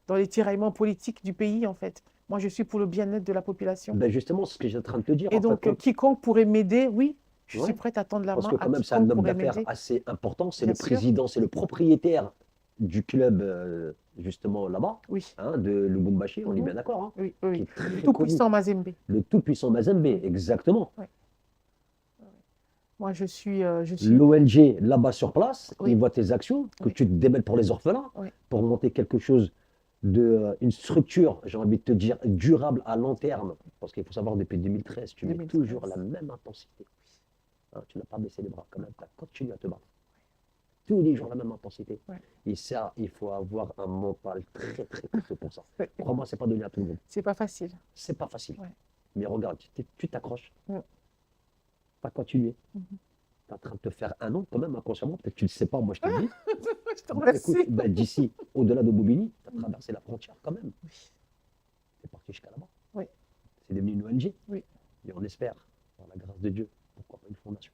dans les tiraillements politiques du pays, en fait. Moi, je suis pour le bien-être de la population. Ben justement, ce que j'étais en train de te dire, Et en fait, donc, quiconque pourrait m'aider, oui, je suis ouais, prête à tendre la parce main que à quand même, c'est un quiconque homme pourrait d'affaires m'aider. assez important. C'est Bien le sûr. président, c'est le propriétaire du club, justement, là-bas, Oui, hein, de Lubumbashi, on est Mhm. bien d'accord, hein, oui, qui oui. est très Tout connu. puissant Mazembe. Le tout-puissant Mazembe, exactement. Moi, je suis. L'ONG là-bas sur place, Oui. il voit tes actions, que Oui. tu te démêles pour les orphelins, Oui. pour monter quelque chose une structure, j'ai envie de te dire, durable à long terme. Parce qu'il faut savoir, depuis 2013, tu mets 2013. toujours la même intensité. Hein, tu n'as pas baissé les bras quand même, tu as continué à te battre. Tous les jours la même intensité. Ouais. Et ça, il faut avoir un mental très très costaud pour ça. Ouais. Crois-moi, c'est pas donné à tout le monde. C'est pas facile. C'est pas facile. Ouais. Mais regarde, tu t'accroches. Mm. Tu as continué. Mhm. Tu es en train de te faire un nom quand même inconsciemment. Peut-être que tu ne le sais pas, moi je te le dis. Je te Bah, remercie. écoute, bah, d'ici, au-delà de Bobigny, tu as traversé la frontière quand même. Oui. Tu es parti jusqu'à là-bas. Oui. C'est devenu une ONG. Oui. Et on espère, par la grâce de Dieu, pourquoi pas une fondation.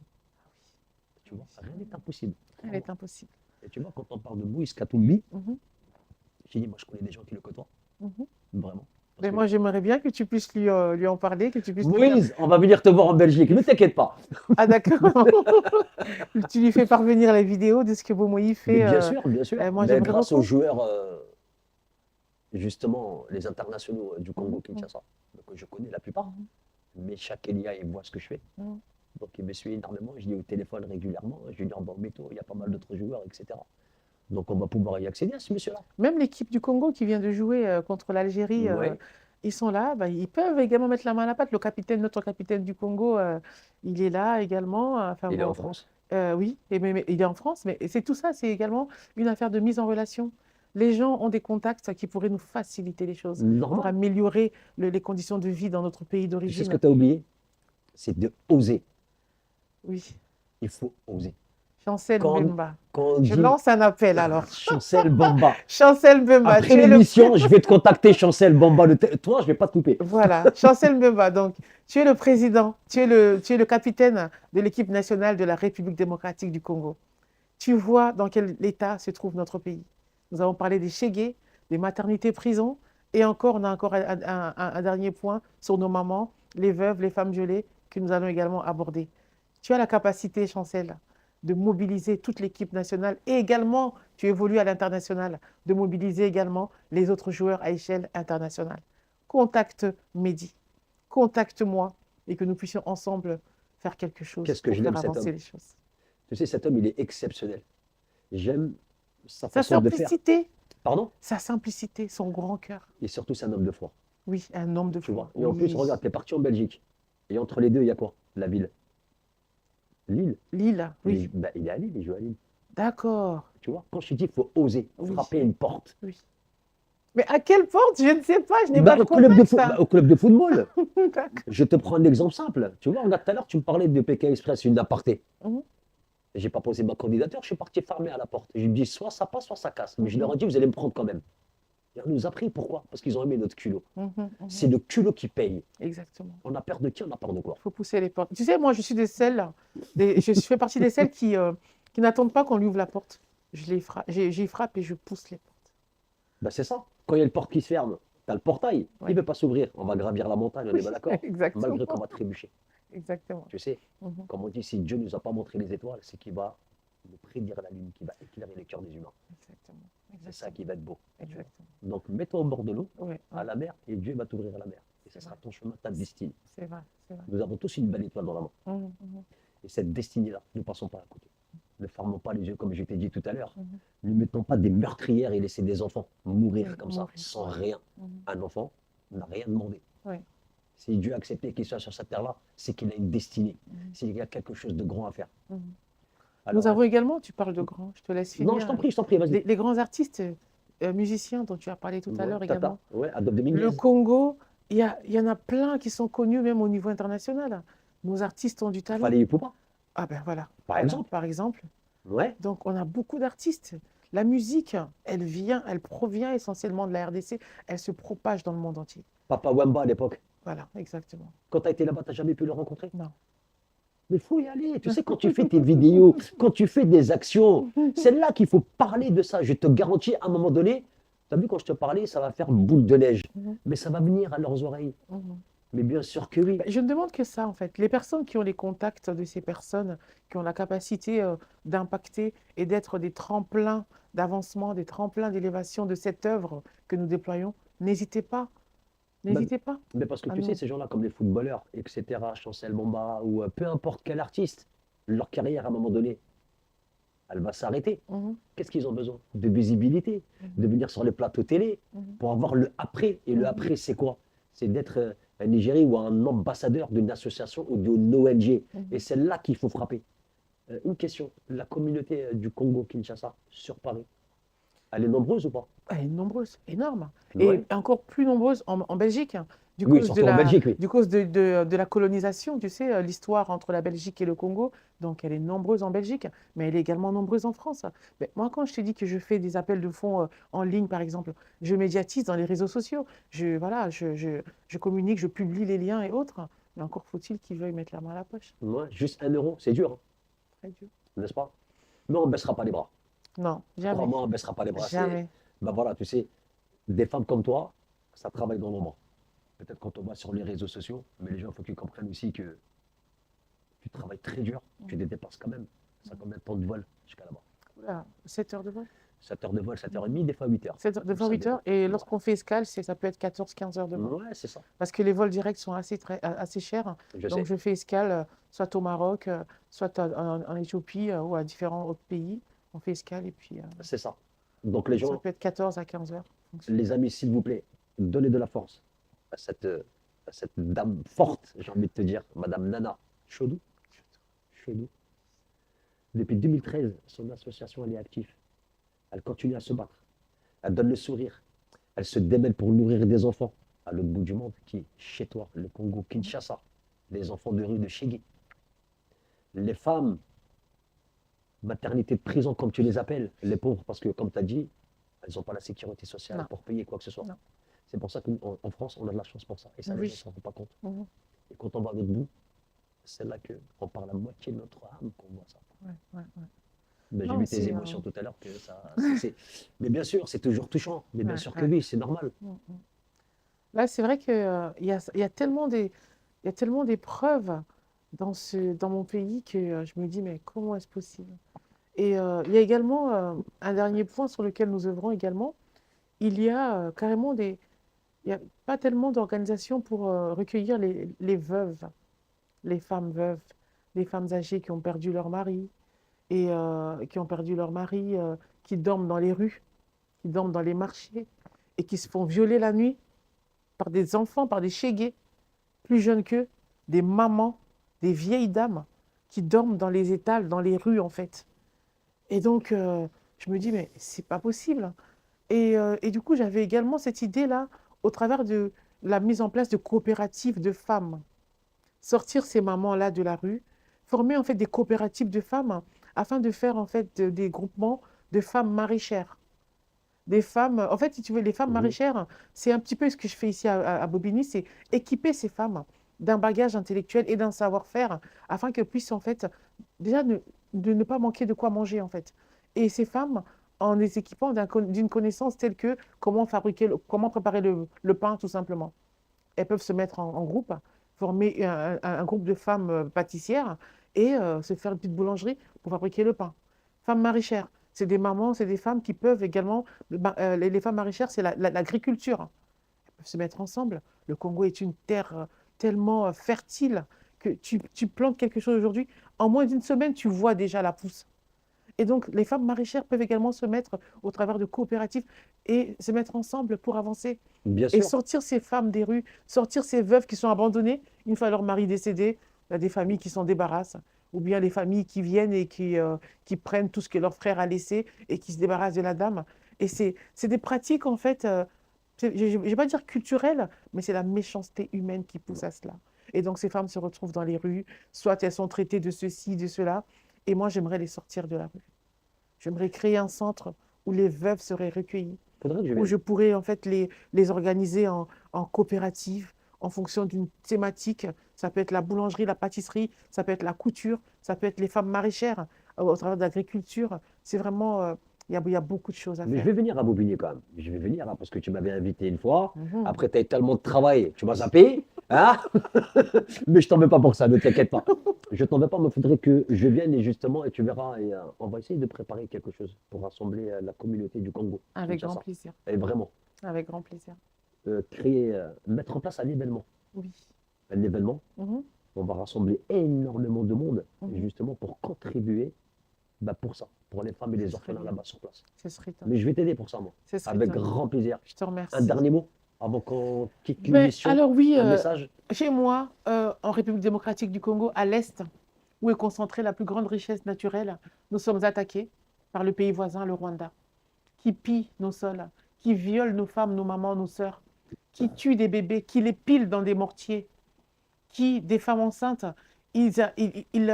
Tu vois, rien n'est impossible. Elle est impossible. Et tu vois, quand on parle de Moïse Katumbi, Mhm, j'ai dit, moi je connais des gens qui le côtoient. mhm. Vraiment. Parce Mais que- moi, j'aimerais bien que tu puisses lui en parler, que tu puisses lui dire. Moïse, on va venir te voir en Belgique, ne t'inquiète pas. Ah, d'accord. Tu lui fais parvenir la vidéo de ce que Bomoï fait. Mais bien sûr, bien sûr. moi, Mais j'aimerais grâce beaucoup. aux joueurs, justement, les internationaux du Congo-Kinshasa, que je connais la plupart, Mhm. mais chaque Elia, il voit ce que je fais. Mhm. Donc il me suit énormément, je dis au téléphone régulièrement, je lui dis en métaux, il y a pas mal d'autres joueurs, etc. Donc on va pouvoir y accéder à ce monsieur-là. Même l'équipe du Congo qui vient de jouer contre l'Algérie, Ouais. ils sont là. Bah, ils peuvent également mettre la main à la pâte. Le capitaine, notre capitaine du Congo, il est là également. Enfin, Il est bon, en France. oui, mais il est en France. Mais c'est tout ça, c'est également une affaire de mise en relation. Les gens ont des contacts qui pourraient nous faciliter les choses, pour Normal. améliorer les conditions de vie dans notre pays Tu sais ce d'origine. que tu as oublié? C'est de oser. Oui, Il faut oser. Chancel Quand- Mbemba. Quand on Je dit lance un appel alors. Chancel Bamba, Chancel Mbemba, après tu es le l'émission, je vais te contacter Chancel Bamba. Toi, je vais pas te couper. Voilà, Chancel Mbemba, donc tu es le président, tu es le capitaine de l'équipe nationale de la République démocratique du Congo. Tu vois dans quel état se trouve notre pays. Nous avons parlé des chégués, des maternités prisons, Et encore, on a encore un dernier point sur nos mamans, les veuves, les femmes violées, que nous allons également aborder. Tu as la capacité, Chancel, de mobiliser toute l'équipe nationale et également, tu évolues à l'international, de mobiliser également les autres joueurs à échelle internationale. Contacte Mehdi, contacte-moi et que nous puissions ensemble faire quelque chose Qu'est-ce que pour je faire l'aime, cet avancer homme. les choses. Tu sais, cet homme, il est exceptionnel. J'aime sa Sa façon de faire. simplicité, Pardon? son grand cœur. Et surtout, c'est un homme de foi. Oui, un homme de Tu vois. foi. Et en plus, Oui. regarde, tu es parti en Belgique. Et entre les deux, il y a quoi? La ville. Lille. Lille, oui. Il est à Lille, il joue à Lille. D'accord. Tu vois, quand je te dis, il faut oser Oui. frapper une porte. Oui. Mais à quelle porte? Je ne sais pas, je n'ai Bah, pas de au club de contact. foot- bah, au club de football. D'accord. Je te prends un exemple simple. Tu vois, regarde, tout à l'heure, tu me parlais de PK Express, une aparté. Mhm. J'ai pas posé ma candidature, je suis parti farmer à la porte. Je me dis, soit ça passe, soit ça casse. Mais je leur ai Mhm. dit, vous allez me prendre quand même. Et on nous a pris, pourquoi? Parce qu'ils ont aimé notre culot. Mhm, mhm. C'est le culot qui paye. Exactement. On a peur de qui? On a peur de quoi? Il faut pousser les portes. Tu sais, moi, je suis je fais partie des celles qui n'attendent pas qu'on lui ouvre la porte. J'y frappe et je pousse les portes. Ben, c'est ça. Quand il y a une porte qui se ferme, tu as le portail. Ouais. Il ne veut pas s'ouvrir. On va gravir la montagne, on est bien d'accord. Exactement. Malgré qu'on va trébucher. Exactement. Tu sais, Mhm. comme on dit, si Dieu ne nous a pas montré les étoiles, c'est qu'il va nous prédire la lune, qui va éclairer les cœurs des humains. Exactement. C'est ça qui va être beau. Exactement. Donc mets-toi au bord de l'eau, Ouais, à ouais. la mer, et Dieu va t'ouvrir la mer. Et ce C'est sera vrai. ton chemin, ta destinée. C'est vrai. C'est vrai. Nous avons tous une belle étoile dans la main. Mhm, mhm. Et cette destinée-là, ne passons pas à côté. Ne fermons pas les yeux, comme je t'ai dit tout à l'heure. Mhm. Ne mettons pas des meurtrières et laisser des enfants mourir Oui, comme ça, mourir. sans rien. Mhm. Un enfant n'a rien demandé. Oui. Si Dieu a accepté qu'il soit sur cette terre-là, c'est qu'il a une destinée. Mhm. C'est qu'il y a quelque chose de grand à faire. Mhm. Alors, Nous avons également, tu parles de grands, je te laisse finir. non, je t'en prie, vas-y. Les grands artistes musiciens dont tu as parlé tout à l'heure Tata, également. ouais, Adobe Dominguez. Le Congo, il y en a plein qui sont connus même au niveau international. Nos artistes ont du talent. Fallait Ipupa, Ah ben voilà. par Voilà, exemple. par exemple. Ouais, Donc on a beaucoup d'artistes. La musique, elle provient essentiellement de la RDC. Elle se propage dans le monde entier. Papa Wemba à l'époque. Voilà, exactement. Quand tu as été là-bas, tu n'as jamais pu le rencontrer? Non. Mais il faut y aller. Tu sais, quand tu fais tes vidéos, quand tu fais des actions, c'est là qu'il faut parler de ça. Je te garantis, à un moment donné, tu as vu quand je te parlais, ça va faire boule de neige. Mhm. Mais ça va venir à leurs oreilles. Mhm. Mais bien sûr que oui. Ben, je ne demande que ça, en fait. Les personnes qui ont les contacts de ces personnes, qui ont la capacité d'impacter et d'être des tremplins d'avancement, des tremplins d'élévation de cette œuvre que nous déployons, n'hésitez pas. N'hésitez pas. Mais parce que Ah tu sais, non. ces gens-là, comme les footballeurs, etc., Chancel Bomba, ou peu importe quel artiste, leur carrière, à un moment donné, elle va s'arrêter. Mhm. Qu'est-ce qu'ils ont besoin? De visibilité, de venir sur les plateaux télé, Mhm. pour avoir le après. Et le après, c'est quoi? C'est d'être un Nigéri ou un ambassadeur d'une association ou d'une ONG. Mhm. Et c'est là qu'il faut frapper. Une question, la communauté du Congo-Kinshasa sur Paris, elle est nombreuse ou pas? Elle est nombreuse, énorme. Ouais. Et encore plus nombreuse en Belgique, hein, du Oui, cause surtout en Belgique, oui. du cause de la colonisation, tu sais, l'histoire entre la Belgique et le Congo. Donc, elle est nombreuse en Belgique, mais elle est également nombreuse en France. Mais moi, quand je te dis que je fais des appels de fonds en ligne, par exemple, je médiatise dans les réseaux sociaux. Voilà, je communique, je publie les liens et autres. Mais encore faut-il qu'ils veuillent mettre la main à la poche. Ouais, juste 1 euro, c'est dur, hein, Très dur. n'est-ce pas? Mais on ne baissera pas les bras. Non, jamais. Crois-moi, on ne baissera pas les bras. Jamais. Ben voilà, tu sais, des femmes comme toi, ça travaille dans l'ombre. Peut-être quand on va sur les réseaux sociaux, mais les gens, il faut qu'ils comprennent aussi que tu travailles très dur, tu te dépasses quand même. Ça combien de temps de vol jusqu'à là-bas? Voilà, 7 heures de vol. 7 heures de vol, 7h30, des fois 8 heures. 7 heures, devant 8 heures. Et lorsqu'on fait escale, ça peut être 14-15 heures de vol. Ouais, c'est ça. Parce que les vols directs sont assez chers. Je Donc, sais. je fais escale soit au Maroc, soit en Éthiopie ou à différents autres pays. On fait escale et puis C'est ça. Donc les ça gens, peut être 14 à 15 heures. les amis, s'il vous plaît, donnez de la force à cette dame forte, j'ai envie de te dire, Madame Nana Chodou. Chodou. Depuis 2013, son association, elle est active. Elle continue à se battre. Elle donne le sourire. Elle se démène pour nourrir des enfants à l'autre bout du monde, qui est chez toi, le Congo, Kinshasa. Les enfants de rue de Chégué. Les femmes, maternité de prison, comme tu les appelles, les pauvres, parce que, comme tu as dit, elles n'ont pas la sécurité sociale Non. pour payer quoi que ce soit. Non. C'est pour ça qu'en en France, on a de la chance pour ça. Et ça, les Oui. gens ne s'en rendent pas compte. Mhm. Et quand on va à l'autre bout, c'est là qu'on parle la moitié de notre âme qu'on voit ça. Ouais, ouais, ouais. Ben, j'ai Non, vu tes c'est, émotions tout à l'heure que ça. Mais bien sûr, c'est toujours touchant. Mais bien Ouais, sûr que ouais. oui, c'est normal. Mm, mm. Là, c'est vrai il y a tellement il y a tellement d'épreuves dans mon pays que je me dis, mais comment est-ce possible? Et il y a également un dernier point sur lequel nous œuvrons également. Il y a carrément il n'y a pas tellement d'organisations pour recueillir les veuves, les femmes veuves, les femmes âgées qui ont perdu leur mari et qui ont perdu leur mari, qui dorment dans les rues, qui dorment dans les marchés et qui se font violer la nuit par des enfants, par des chégués plus jeunes qu'eux, des mamans, des vieilles dames qui dorment dans les étals, dans les rues en fait. Et donc, je me dis, mais c'est pas possible. Et du coup, j'avais également cette idée-là au travers de la mise en place de coopératives de femmes. Sortir ces mamans-là de la rue, former en fait des coopératives de femmes afin de faire en fait des groupements de femmes maraîchères. Des femmes, en fait, si tu veux, les femmes Mhm. maraîchères, c'est un petit peu ce que je fais ici à Bobigny, c'est équiper ces femmes d'un bagage intellectuel et d'un savoir-faire afin qu'elles puissent en fait déjà de ne pas manquer de quoi manger en fait. Et ces femmes, en les équipant d'une connaissance telle que comment fabriquer, comment préparer le pain tout simplement. Elles peuvent se mettre en groupe, former un groupe de femmes pâtissières et se faire une petite boulangerie pour fabriquer le pain. Femmes maraîchères, c'est des mamans, c'est des femmes qui peuvent également, les femmes maraîchères, c'est l'agriculture. Elles peuvent se mettre ensemble. Le Congo est une terre tellement fertile que tu plantes quelque chose aujourd'hui, en moins d'une semaine, tu vois déjà la pousse. Et donc, les femmes maraîchères peuvent également se mettre au travers de coopératives et se mettre ensemble pour avancer Bien et sûr. sortir ces femmes des rues, sortir ces veuves qui sont abandonnées une fois leur mari décédé. Il y a des familles qui s'en débarrassent, ou bien les familles qui viennent et qui prennent tout ce que leur frère a laissé et qui se débarrassent de la dame. Et c'est des pratiques, en fait, je ne vais pas dire culturelles, mais c'est la méchanceté humaine qui pousse à cela. Et donc ces femmes se retrouvent dans les rues, soit elles sont traitées de ceci, de cela, et moi j'aimerais les sortir de la rue. J'aimerais créer un centre où les veuves seraient recueillies, Faudrait que je où vienne. je pourrais en fait les organiser en coopérative en fonction d'une thématique. Ça peut être la boulangerie, la pâtisserie, ça peut être la couture, ça peut être les femmes maraîchères au travers de l'agriculture. C'est vraiment, il y a beaucoup de choses à Mais je faire. vais venir à Bobigny quand même. Je vais venir hein, parce que tu m'avais invité une fois. Mhm. Après, tu as eu tellement de travail, tu m'as zappé. Hein. Mais je t'en veux pas pour ça, ne t'inquiète pas. Je t'en veux pas, mais il faudrait que je vienne et justement, et tu verras, et, on va essayer de préparer quelque chose pour rassembler la communauté du Congo, Avec grand Kinshasa. plaisir. Et vraiment, Avec grand plaisir. créer, mettre en place un événement. Oui. Un événement, Mhm. on va rassembler énormément de monde, et Mhm. justement pour contribuer bah, pour ça, pour les femmes et Ce les serait orphelins bien. là-bas sur place. Ce serait top. Mais je vais t'aider pour ça, moi. Ce serait Avec top. grand plaisir. Je te Un remercie. dernier mot avant qu'on quitte Ben, l'émission, alors oui, un message. chez moi, en République démocratique du Congo, à l'est, où est concentrée la plus grande richesse naturelle, nous sommes attaqués par le pays voisin, le Rwanda, qui pille nos sols, qui viole nos femmes, nos mamans, nos sœurs, qui tue des bébés, qui les pile dans des mortiers, qui, des femmes enceintes,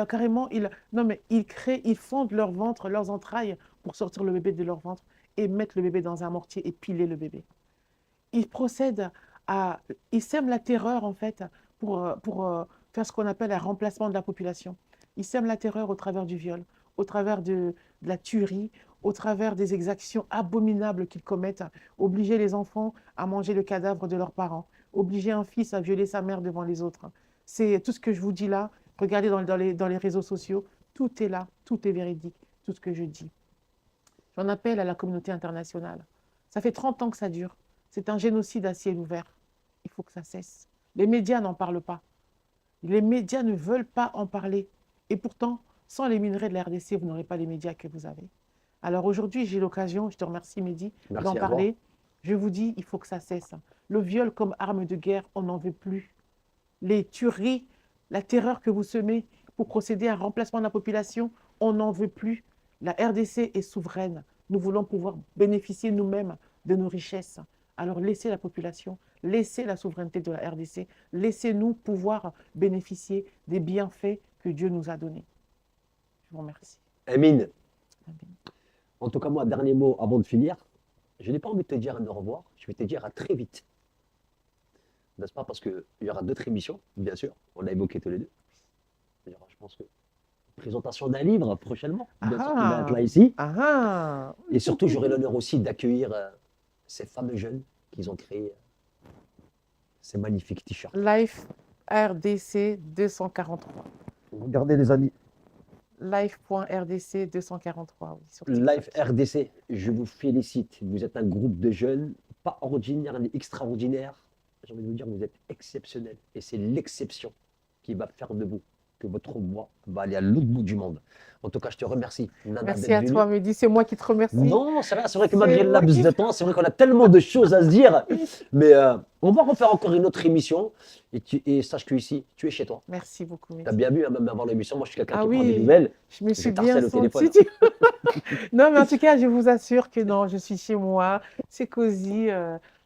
carrément, non mais ils fondent leur ventre, leurs entrailles pour sortir le bébé de leur ventre et mettre le bébé dans un mortier et piler le bébé. Ils procèdent à, ils sèment la terreur en fait pour faire ce qu'on appelle un remplacement de la population. Ils sèment la terreur au travers du viol, au travers de la tuerie, au travers des exactions abominables qu'ils commettent, obliger les enfants à manger le cadavre de leurs parents, obliger un fils à violer sa mère devant les autres. C'est tout ce que je vous dis là. Regardez dans les réseaux sociaux, tout est là, tout est véridique, tout ce que je dis. J'en appelle à la communauté internationale. Ça fait 30 ans que ça dure. C'est un génocide à ciel ouvert. Il faut que ça cesse. Les médias n'en parlent pas. Les médias ne veulent pas en parler. Et pourtant, sans les minerais de la RDC, vous n'aurez pas les médias que vous avez. Alors aujourd'hui, j'ai l'occasion, je te remercie Mehdi, d'en Merci à toi. parler. Je vous dis, il faut que ça cesse. Le viol comme arme de guerre, on n'en veut plus. Les tueries, la terreur que vous semez pour procéder à un remplacement de la population, on n'en veut plus. La RDC est souveraine. Nous voulons pouvoir bénéficier nous-mêmes de nos richesses. Alors laissez la population, laissez la souveraineté de la RDC, laissez-nous pouvoir bénéficier des bienfaits que Dieu nous a donnés. Je vous remercie. Amine, Amen. en tout cas, moi, dernier mot avant de finir. Je n'ai pas envie de te dire un au revoir. Je vais te dire à très vite. N'est-ce pas? Parce qu'il y aura d'autres émissions, bien sûr. On l'a évoqué tous les deux. Il y aura, je pense que, présentation d'un livre prochainement. Bien sûr, qui va être Ah là ici. ah ah. Et surtout, j'aurai l'honneur aussi d'accueillir ces fameux jeunes qu'ils ont créés C'est magnifique t-shirt. Life RDC 243. Regardez les amis, Life.rdc 243, oui, sur TikTok. Life RDC, je vous félicite. Vous êtes un groupe de jeunes, pas ordinaires ni extraordinaires. J'ai envie de vous dire, vous êtes exceptionnels. Et c'est l'exception qui va faire de vous que votre voix va aller à l'autre bout du monde. En tout cas, je te remercie, Nana, Merci d'être à venue. toi, Mehdi, c'est moi qui te remercie. Non, c'est vrai que C'est malgré le moi laps qui- de temps, c'est vrai qu'on a tellement de choses à se dire. Mais on va refaire encore une autre émission. Et sache que ici, tu es chez toi. Merci beaucoup, Tu as Mehdi. bien vu, hein, même avant l'émission, moi je suis quelqu'un Ah qui prend des oui, nouvelles. je me suis t'harcèle bien au téléphone. sentie. Non, mais en tout cas, je vous assure que non, je suis chez moi, c'est cosy,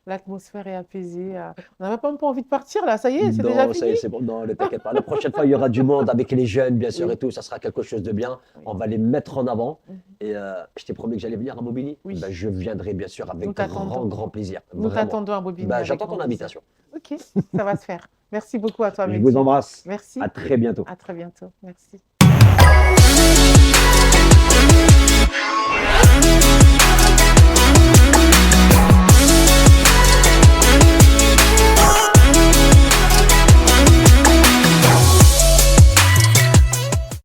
l'atmosphère est apaisée. On n'a même pas envie de partir là, ça y est, c'est déjà Non, ça y fini. est, c'est bon. Non, ne t'inquiète pas. La prochaine fois, il y aura du monde avec les jeunes, bien sûr, Oui. et tout. Ça sera quelque chose de bien. Oui. On va les mettre en avant. Mhm. Et je t'ai promis que j'allais venir à Bobigny. Oui. Ben, je viendrai, bien sûr, avec Nous grand, t'attendons. grand plaisir. Nous Vraiment. t'attendons à Bobigny. Ben, avec j'attends grand ton plaisir. invitation. Ok, ça va se faire. Merci beaucoup à toi, Je Mehdi. vous embrasse. Merci. À très bientôt. À très bientôt. Merci.